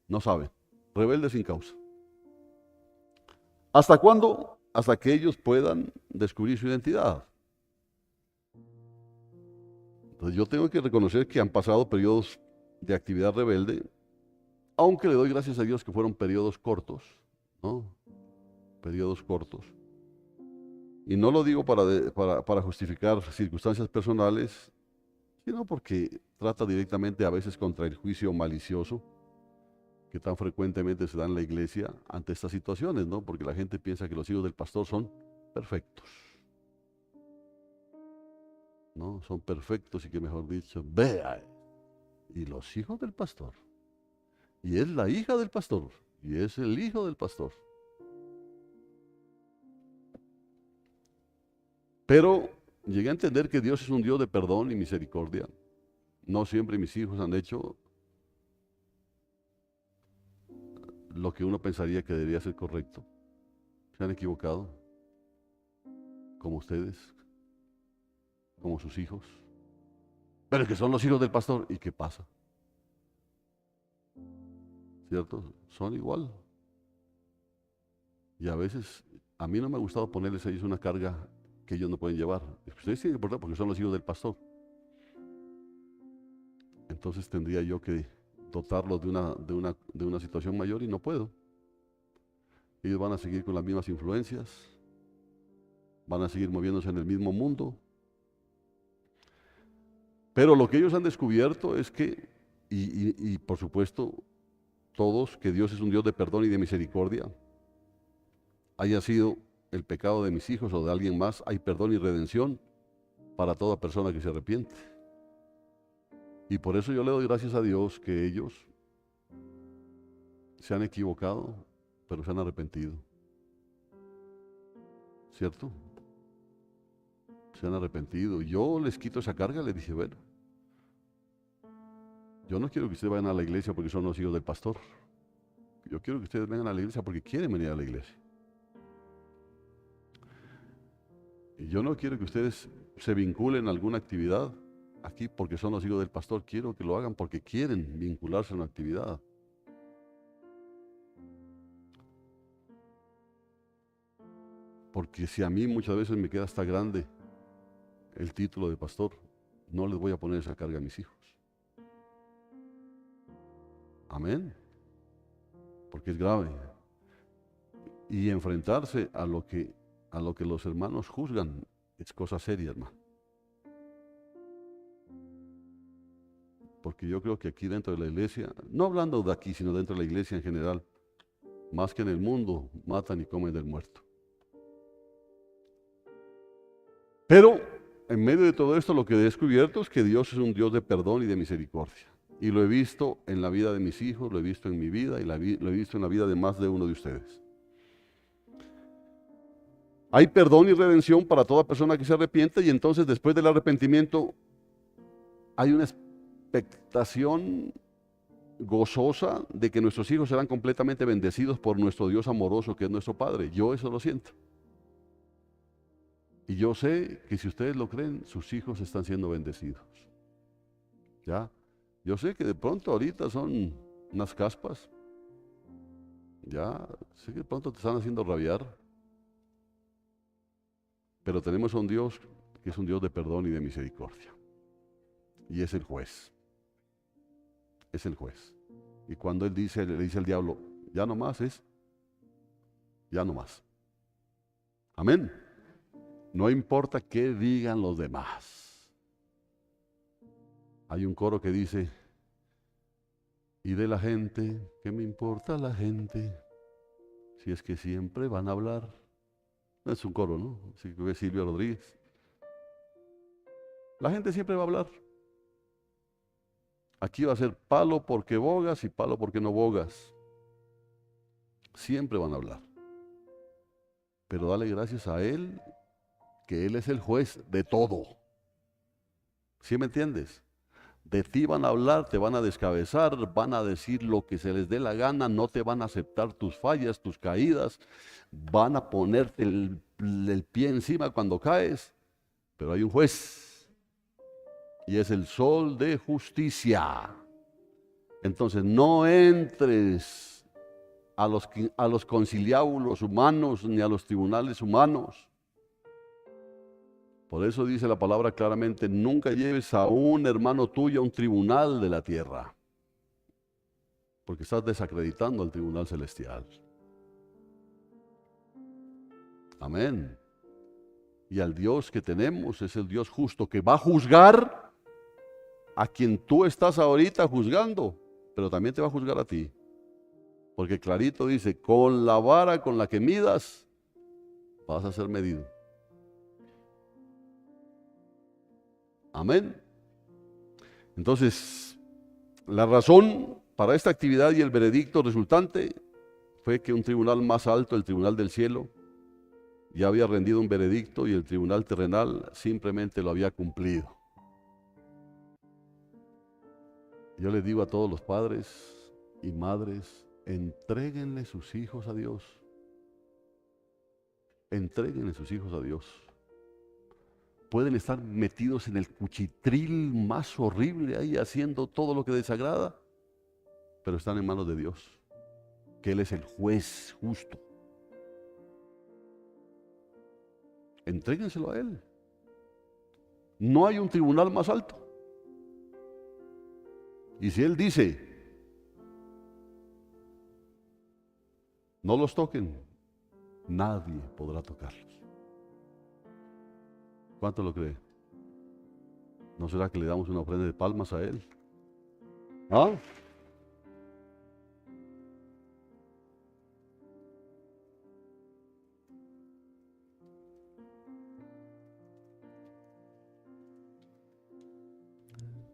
No saben. Rebeldes sin causa. ¿Hasta cuándo? Hasta que ellos puedan descubrir su identidad. Entonces yo tengo que reconocer que han pasado periodos de actividad rebelde, aunque le doy gracias a Dios que fueron periodos cortos, ¿no? Periodos cortos. Y no lo digo para justificar circunstancias personales, sino porque trata directamente a veces contra el juicio malicioso que tan frecuentemente se da en la iglesia ante estas situaciones, ¿no? Porque la gente piensa que los hijos del pastor son perfectos, ¿no? Son perfectos y que, mejor dicho, vea, y los hijos del pastor, y es la hija del pastor, y es el hijo del pastor. Pero llegué a entender que Dios es un Dios de perdón y misericordia. No siempre mis hijos han hecho lo que uno pensaría que debería ser correcto. Se han equivocado, como ustedes, como sus hijos. Pero es que son los hijos del pastor. ¿Y qué pasa? ¿Cierto? Son igual. Y a veces, a mí no me ha gustado ponerles a ellos una carga que ellos no pueden llevar. Ustedes tienen que portar porque son los hijos del pastor. Entonces tendría yo que dotarlos de una situación mayor y no puedo. Ellos van a seguir con las mismas influencias, van a seguir moviéndose en el mismo mundo. Pero lo que ellos han descubierto es que, y por supuesto, todos, que Dios es un Dios de perdón y de misericordia, haya sido el pecado de mis hijos o de alguien más, hay perdón y redención para toda persona que se arrepiente. Y por eso yo le doy gracias a Dios que ellos se han equivocado, pero se han arrepentido. ¿Cierto? Se han arrepentido. Yo les quito esa carga, les dije, bueno, yo no quiero que ustedes vayan a la iglesia porque son los hijos del pastor. Yo quiero que ustedes vengan a la iglesia porque quieren venir a la iglesia. Y yo no quiero que ustedes se vinculen a alguna actividad aquí porque son los hijos del pastor. Quiero que lo hagan porque quieren vincularse a una actividad. Porque si a mí muchas veces me queda hasta grande el título de pastor, no les voy a poner esa carga a mis hijos. Amén. Porque es grave. Y enfrentarse a lo que los hermanos juzgan es cosa seria, hermano. Porque yo creo que aquí dentro de la iglesia, no hablando de aquí, sino dentro de la iglesia en general, más que en el mundo, matan y comen del muerto. Pero en medio de todo esto lo que he descubierto es que Dios es un Dios de perdón y de misericordia. Y lo he visto en la vida de mis hijos, lo he visto en mi vida y lo he visto en la vida de más de uno de ustedes. Hay perdón y redención para toda persona que se arrepiente, y entonces después del arrepentimiento hay una expectación gozosa de que nuestros hijos serán completamente bendecidos por nuestro Dios amoroso, que es nuestro Padre. Yo eso lo siento. Y yo sé que si ustedes lo creen, sus hijos están siendo bendecidos. ¿Ya? Yo sé que de pronto ahorita son unas caspas. Ya, sé que de pronto te están haciendo rabiar. Pero tenemos a un Dios que es un Dios de perdón y de misericordia. Y es el juez. Es el juez. Y cuando Él dice, le dice al diablo, ya no más es, ya no más. Amén. No importa qué digan los demás. Hay un coro que dice, y de la gente, ¿qué me importa la gente? Si es que siempre van a hablar. No es un coro, ¿no? Así que es Silvio Rodríguez. La gente siempre va a hablar. Aquí va a ser palo porque bogas y palo porque no bogas. Siempre van a hablar. Pero dale gracias a Él, que Él es el juez de todo. ¿Sí me entiendes? De ti van a hablar, te van a descabezar, van a decir lo que se les dé la gana, no te van a aceptar tus fallas, tus caídas, van a ponerte el pie encima cuando caes, pero hay un juez y es el sol de justicia. Entonces no entres a los conciliábulos humanos ni a los tribunales humanos. Por eso dice la palabra claramente, nunca lleves a un hermano tuyo a un tribunal de la tierra, porque estás desacreditando al tribunal celestial. Amén. Y al Dios que tenemos es el Dios justo que va a juzgar a quien tú estás ahorita juzgando, pero también te va a juzgar a ti. Porque clarito dice, con la vara con la que midas, vas a ser medido. Amén. Entonces, la razón para esta actividad y el veredicto resultante fue que un tribunal más alto, el tribunal del cielo, ya había rendido un veredicto y el tribunal terrenal simplemente lo había cumplido. Yo les digo a todos los padres y madres, entréguenle sus hijos a Dios. Entréguenle sus hijos a Dios. Pueden estar metidos en el cuchitril más horrible ahí haciendo todo lo que desagrada, pero están en manos de Dios, que Él es el juez justo. Entréguenselo a Él. No hay un tribunal más alto. Y si Él dice, no los toquen, nadie podrá tocarlos. ¿Cuánto lo cree? ¿No será que le damos una ofrenda de palmas a Él? ¿Ah?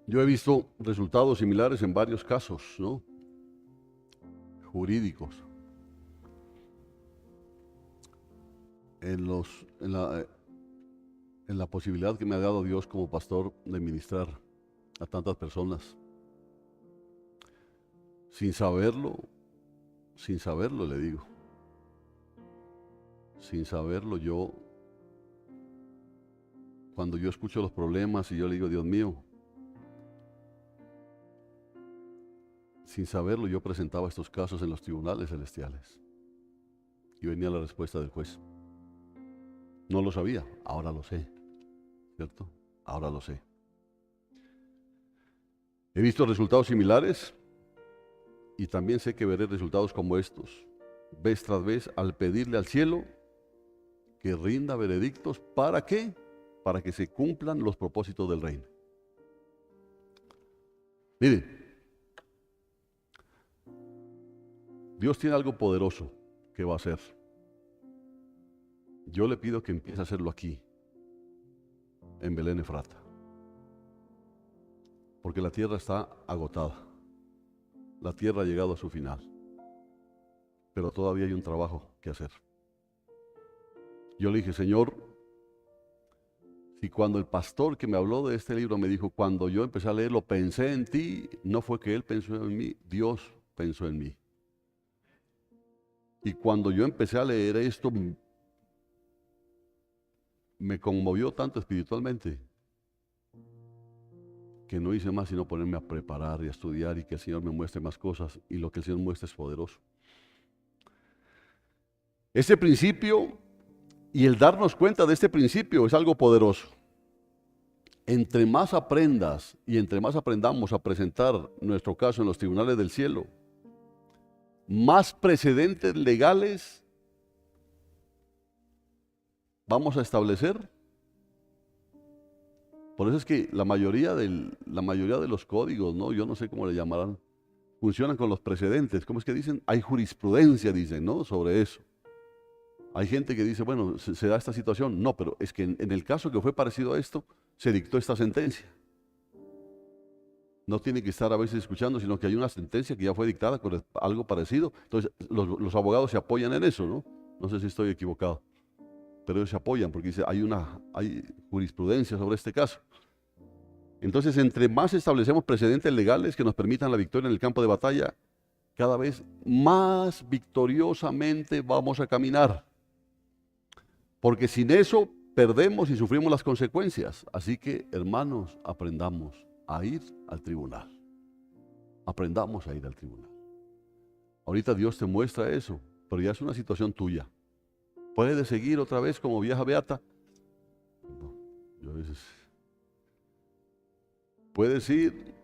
Yo he visto resultados similares en varios casos, ¿no? Jurídicos. En la posibilidad que me ha dado Dios como pastor de ministrar a tantas personas. Sin saberlo le digo. Sin saberlo cuando yo escucho los problemas y yo le digo, Dios mío, sin saberlo yo presentaba estos casos en los tribunales celestiales. Y venía la respuesta del juez. No lo sabía, ahora lo sé, ¿cierto? Ahora lo sé. He visto resultados similares y también sé que veré resultados como estos, vez tras vez, al pedirle al cielo que rinda veredictos. ¿Para qué? Para que se cumplan los propósitos del reino. Mire, Dios tiene algo poderoso que va a hacer. Yo le pido que empiece a hacerlo aquí. en Belén Efrata. Porque la tierra está agotada. La tierra ha llegado a su final. Pero todavía hay un trabajo que hacer. Yo le dije, Señor, si cuando el pastor que me habló de este libro me dijo, cuando yo empecé a leerlo, pensé en ti, no fue que él pensó en mí, Dios pensó en mí. Y cuando yo empecé a leer esto, me conmovió tanto espiritualmente que no hice más sino ponerme a preparar y a estudiar y que el Señor me muestre más cosas, y lo que el Señor muestra es poderoso. Este principio y el darnos cuenta de este principio es algo poderoso. Entre más aprendas y entre más aprendamos a presentar nuestro caso en los tribunales del cielo, más precedentes legales vamos a establecer. Por eso es que la mayoría de los códigos, ¿no? Yo no sé cómo le llamarán, funcionan con los precedentes. ¿Cómo es que dicen? Hay jurisprudencia, dicen, ¿no? Sobre eso. Hay gente que dice, bueno, se da esta situación. No, pero es que en el caso que fue parecido a esto, se dictó esta sentencia. No tiene que estar a veces escuchando, sino que hay una sentencia que ya fue dictada con algo parecido. Entonces, los abogados se apoyan en eso, ¿no? No sé si estoy equivocado, pero ellos se apoyan porque dice, hay jurisprudencia sobre este caso. Entonces, entre más establecemos precedentes legales que nos permitan la victoria en el campo de batalla, cada vez más victoriosamente vamos a caminar. Porque sin eso perdemos y sufrimos las consecuencias. Así que, hermanos, aprendamos a ir al tribunal. Aprendamos a ir al tribunal. Ahorita Dios te muestra eso, pero ya es una situación tuya. ¿Puedes seguir otra vez como vieja beata? No, yo a veces... Puedes ir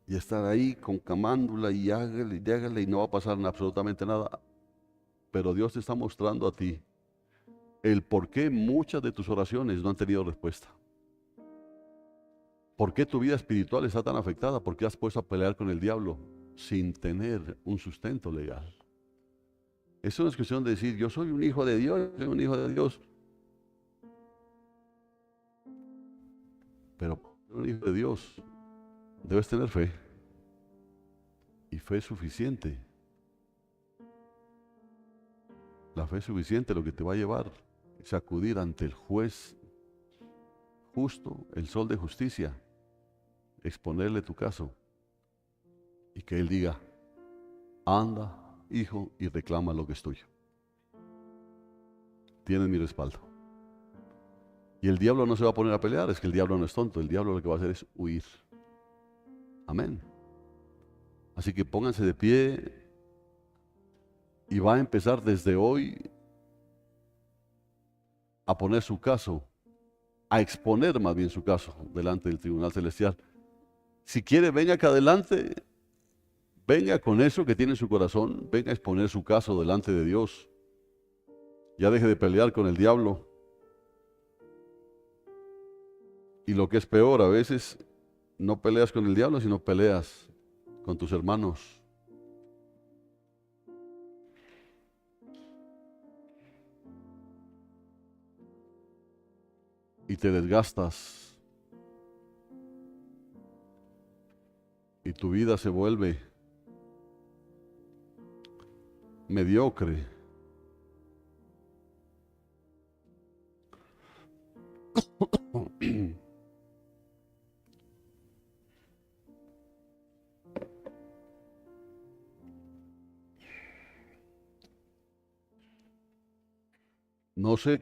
y estar ahí con camándula y hágale y no va a pasar absolutamente nada. Pero Dios te está mostrando a ti el por qué muchas de tus oraciones no han tenido respuesta. ¿Por qué tu vida espiritual está tan afectada? Porque has puesto a pelear con el diablo sin tener un sustento legal. Eso no es cuestión de decir, yo soy un hijo de Dios, soy un hijo de Dios. Pero un hijo de Dios debes tener fe. Y fe suficiente. La fe suficiente lo que te va a llevar es acudir ante el juez justo, el sol de justicia, exponerle tu caso y que él diga, anda, hijo, y reclama lo que es tuyo. Tienes mi respaldo. Y el diablo no se va a poner a pelear, es que el diablo no es tonto, el diablo lo que va a hacer es huir. Amén. Así que pónganse de pie y va a empezar desde hoy a poner su caso, a exponer más bien su caso delante del tribunal celestial. Si quiere, venga acá adelante, venga con eso que tiene en su corazón, venga a exponer su caso delante de Dios. Ya deje de pelear con el diablo. Y lo que es peor, a veces no peleas con el diablo, sino peleas con tus hermanos. Y te desgastas. Y tu vida se vuelve mediocre. No sé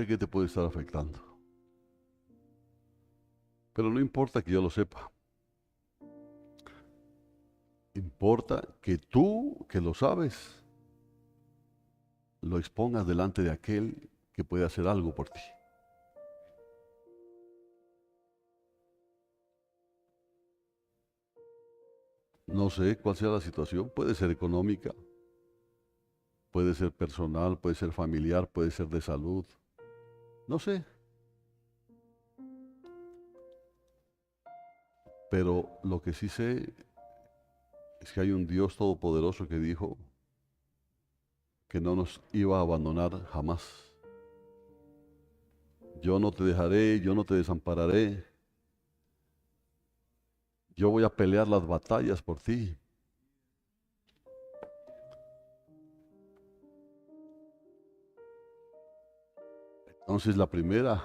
qué te puede estar afectando. Pero no importa que yo lo sepa. Importa que tú, que lo sabes, lo expongas delante de aquel que puede hacer algo por ti. No sé cuál sea la situación, puede ser económica, puede ser personal, puede ser familiar, puede ser de salud, no sé. Pero lo que sí sé es que hay un Dios todopoderoso que dijo que no nos iba a abandonar jamás. Yo no te dejaré, yo no te desampararé. Yo voy a pelear las batallas por ti. Entonces la primera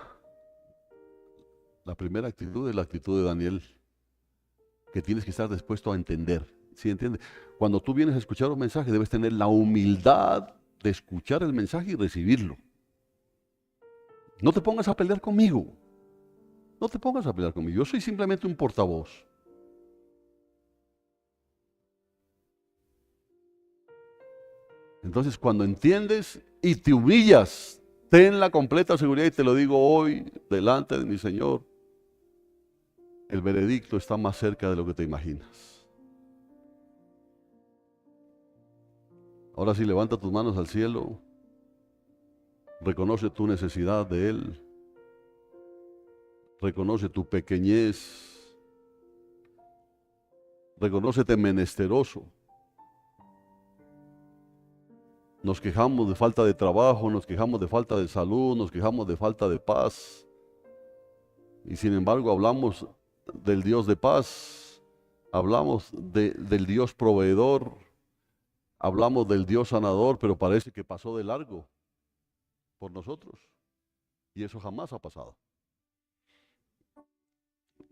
actitud es la actitud de Daniel, que tienes que estar dispuesto a entender. ¿Sí entiendes? Cuando tú vienes a escuchar un mensaje, debes tener la humildad de escuchar el mensaje y recibirlo. No te pongas a pelear conmigo. No te pongas a pelear conmigo. Yo soy simplemente un portavoz. Entonces, cuando entiendes y te humillas, ten la completa seguridad, y te lo digo hoy delante de mi Señor, el veredicto está más cerca de lo que te imaginas. Ahora sí, levanta tus manos al cielo, reconoce tu necesidad de Él, reconoce tu pequeñez, reconócete menesteroso. Nos quejamos de falta de trabajo, nos quejamos de falta de salud, nos quejamos de falta de paz. Y sin embargo hablamos del Dios de paz, hablamos del Dios proveedor, hablamos del Dios sanador, pero parece que pasó de largo por nosotros. Y eso jamás ha pasado.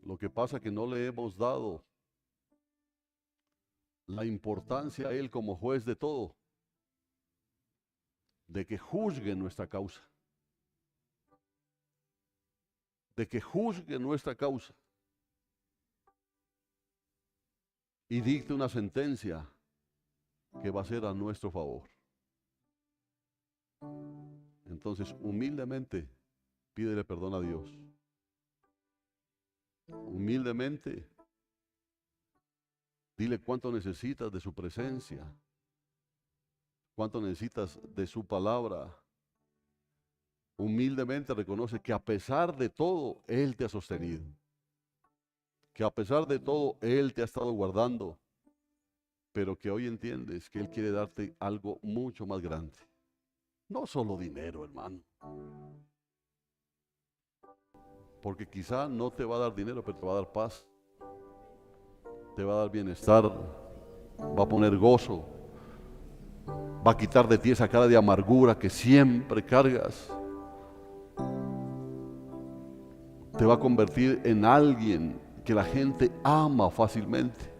Lo que pasa es que no le hemos dado la importancia a Él como juez de todo, de que juzgue nuestra causa, de que juzgue nuestra causa y dicte una sentencia que va a ser a nuestro favor. Entonces, humildemente, pídele perdón a Dios. Humildemente, dile cuánto necesitas de su presencia, cuánto necesitas de su palabra. Humildemente reconoce que a pesar de todo, Él te ha sostenido. Que a pesar de todo, Él te ha estado guardando. Pero que hoy entiendes que Él quiere darte algo mucho más grande. No solo dinero, hermano. Porque quizá no te va a dar dinero, pero te va a dar paz. Te va a dar bienestar. Va a poner gozo. Va a quitar de ti esa cara de amargura que siempre cargas. Te va a convertir en alguien que la gente ama fácilmente.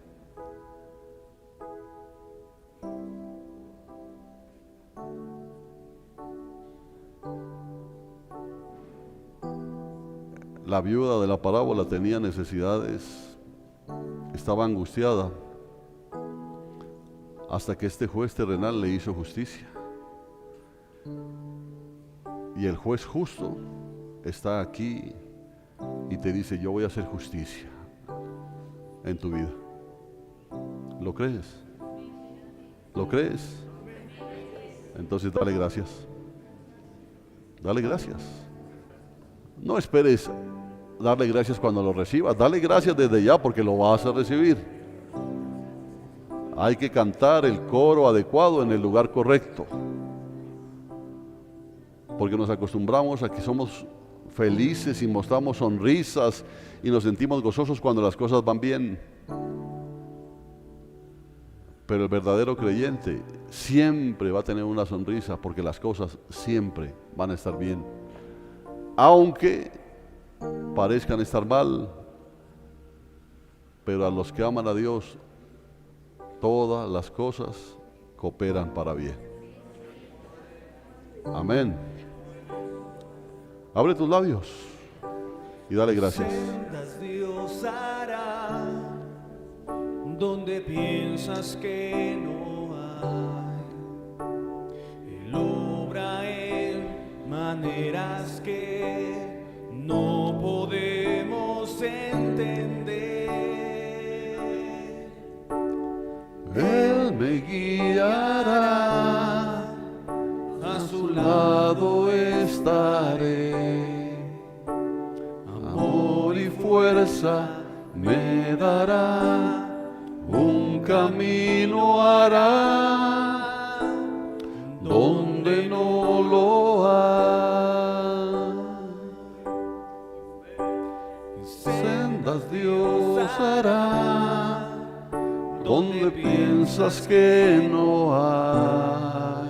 La viuda de la parábola tenía necesidades, estaba angustiada, hasta que este juez terrenal le hizo justicia. Y el juez justo está aquí y te dice: yo voy a hacer justicia en tu vida. ¿Lo crees? ¿Lo crees? Entonces dale gracias. Dale gracias. No esperes darle gracias cuando lo recibas. Dale gracias desde ya, porque lo vas a recibir. Hay que cantar el coro adecuado en el lugar correcto, porque nos acostumbramos a que somos felices y mostramos sonrisas y nos sentimos gozosos cuando las cosas van bien. Pero el verdadero creyente siempre va a tener una sonrisa, porque las cosas siempre van a estar bien, aunque parezcan estar mal. Pero a los que aman a Dios, todas las cosas cooperan para bien. Amén. Abre tus labios y dale gracias. Dios hará donde piensas que no hay. Él obra en maneras que no podemos entender. Él me guiará, a su lado estaré, amor y fuerza me dará, un camino hará donde no lo hay. Sendas Dios hará donde piensas que no hay.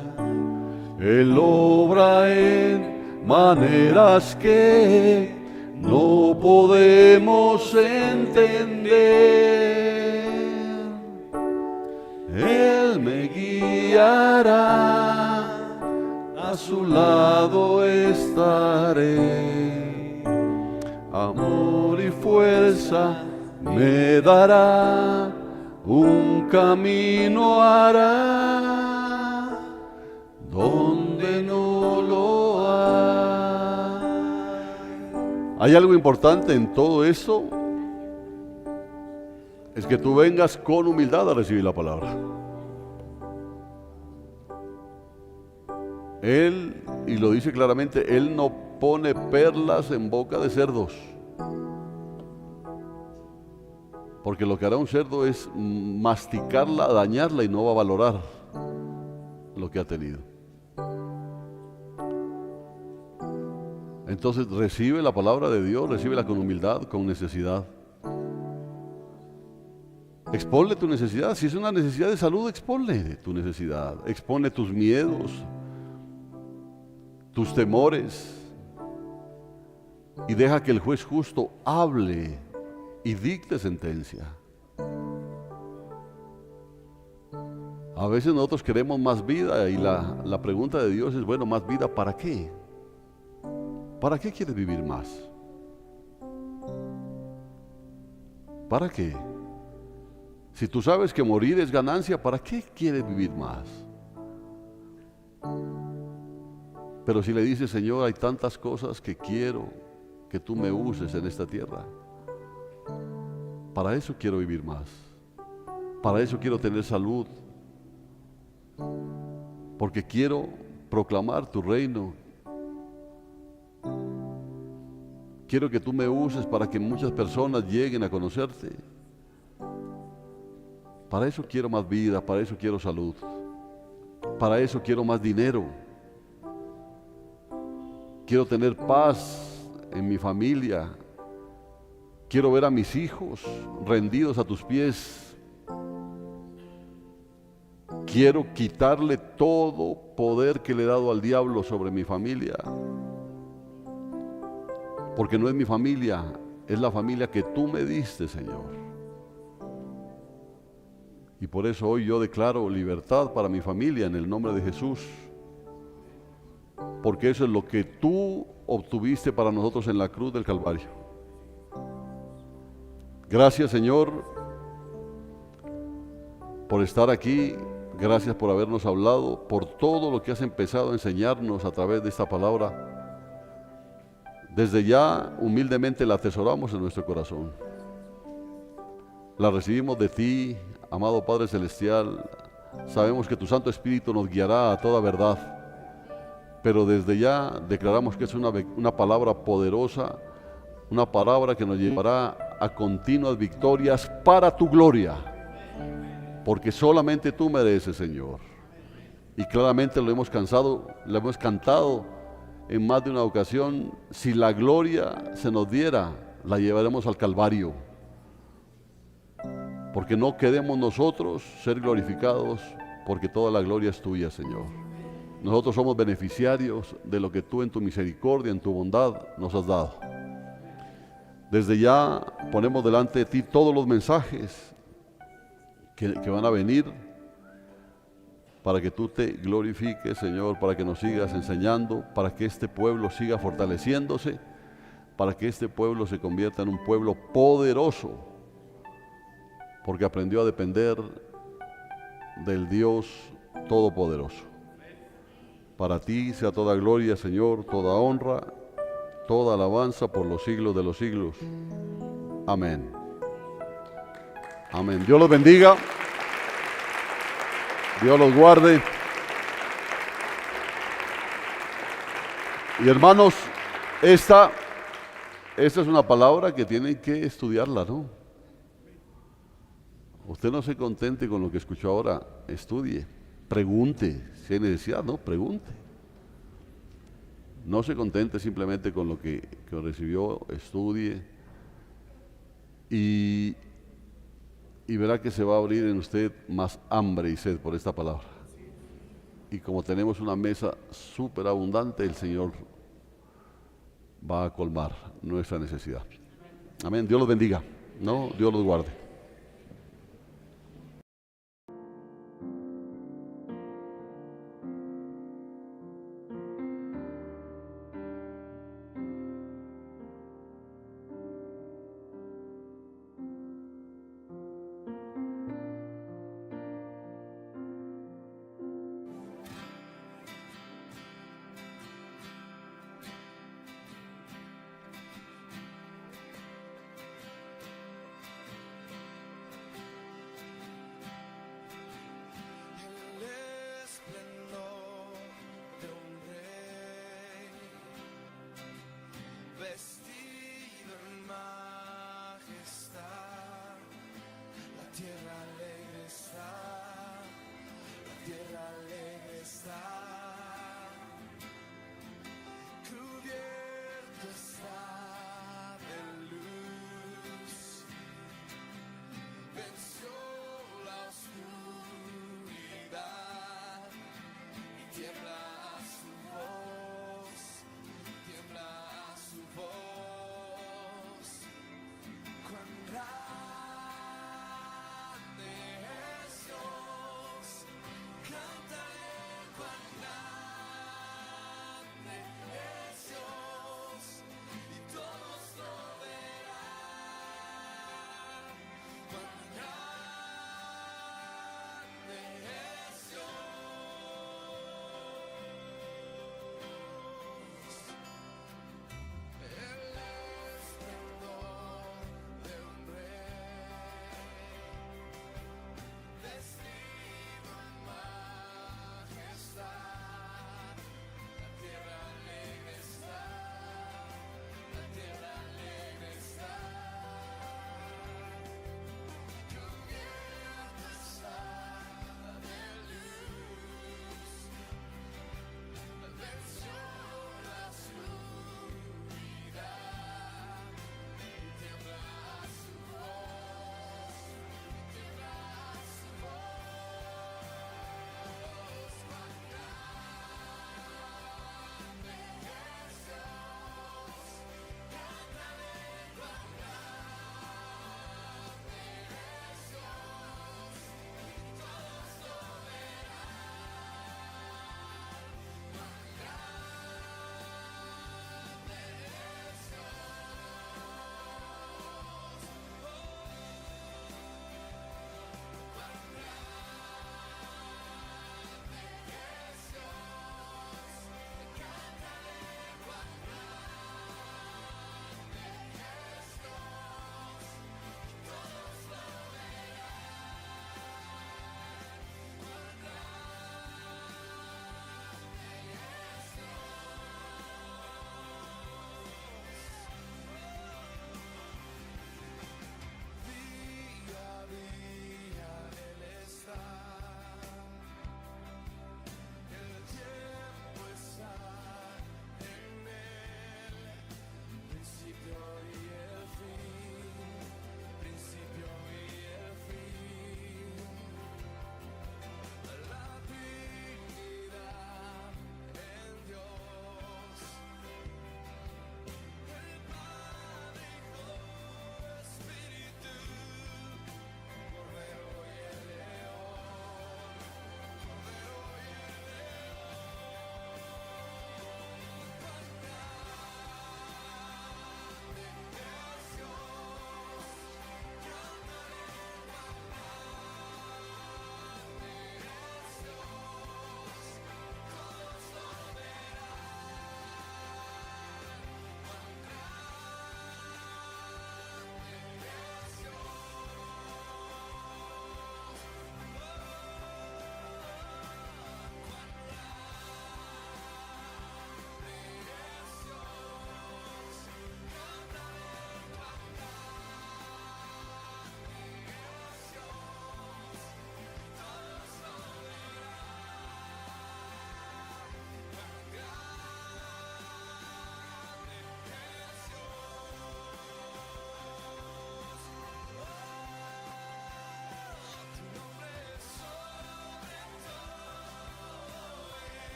Él obra en maneras que no podemos entender. Él me guiará, a su lado estaré. Amor y fuerza me dará, un camino hará donde no lo hay. Hay algo importante en todo esto, es que tú vengas con humildad a recibir la palabra. Él, y lo dice claramente, Él no pone perlas en boca de cerdos. Porque lo que hará un cerdo es masticarla, dañarla y no va a valorar lo que ha tenido. Entonces recibe la palabra de Dios, recíbela con humildad, con necesidad. Exponle tu necesidad. Si es una necesidad de salud, exponle tu necesidad. Expone tus miedos, tus temores, y deja que el juez justo hable y dicte sentencia. A veces nosotros queremos más vida y la pregunta de Dios es, bueno, más vida, ¿para qué? ¿Para qué quieres vivir más? ¿Para qué? Si tú sabes que morir es ganancia, ¿para qué quieres vivir más? Pero si le dices, Señor, hay tantas cosas que quiero que tú me uses en esta tierra, para eso quiero vivir más, para eso quiero tener salud, porque quiero proclamar tu reino. Quiero que tú me uses para que muchas personas lleguen a conocerte. Para eso quiero más vida, para eso quiero salud, para eso quiero más dinero. Quiero tener paz en mi familia. Quiero ver a mis hijos rendidos a tus pies. Quiero quitarle todo poder que le he dado al diablo sobre mi familia. Porque no es mi familia, es la familia que tú me diste, Señor. Y por eso hoy yo declaro libertad para mi familia en el nombre de Jesús. Porque eso es lo que tú obtuviste para nosotros en la cruz del Calvario. Gracias, Señor, por estar aquí. Gracias por habernos hablado, por todo lo que has empezado a enseñarnos a través de esta palabra. Desde ya, humildemente la atesoramos en nuestro corazón. La recibimos de ti, amado Padre Celestial. Sabemos que tu Santo Espíritu nos guiará a toda verdad. Pero desde ya declaramos que es una palabra poderosa, una palabra que nos llevará a continuas victorias para tu gloria. Porque solamente tú mereces, Señor. Y claramente lo hemos cantado en más de una ocasión. Si la gloria se nos diera, la llevaremos al Calvario. Porque no queremos nosotros ser glorificados, porque toda la gloria es tuya, Señor. Nosotros somos beneficiarios de lo que tú en tu misericordia, en tu bondad nos has dado. Desde ya ponemos delante de ti todos los mensajes que van a venir para que tú te glorifiques, Señor, para que nos sigas enseñando, para que este pueblo siga fortaleciéndose, para que este pueblo se convierta en un pueblo poderoso, porque aprendió a depender del Dios Todopoderoso. Para ti sea toda gloria, Señor, toda honra, toda alabanza por los siglos de los siglos. Amén. Amén. Dios los bendiga. Dios los guarde. Y hermanos, esta es una palabra que tienen que estudiarla, ¿no? Usted no se contente con lo que escuchó ahora, estudie, pregunte, si hay necesidad, ¿no? Pregunte. No se contente simplemente con lo que recibió, estudie y verá que se va a abrir en usted más hambre y sed por esta palabra. Y como tenemos una mesa súper abundante, el Señor va a colmar nuestra necesidad. Amén. Dios los bendiga. No, Dios los guarde. El esplendor de un rey, vestido en majestad, la tierra alegre está, la tierra alegre está, cubierto está de luz, venció la oscuridad y tiembla a su voz, tiembla a su voz. Cuán grande es Dios, cantaré cuán grande es Dios y todos lo verán.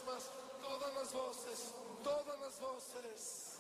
vez más, todas las voces, todas las voces.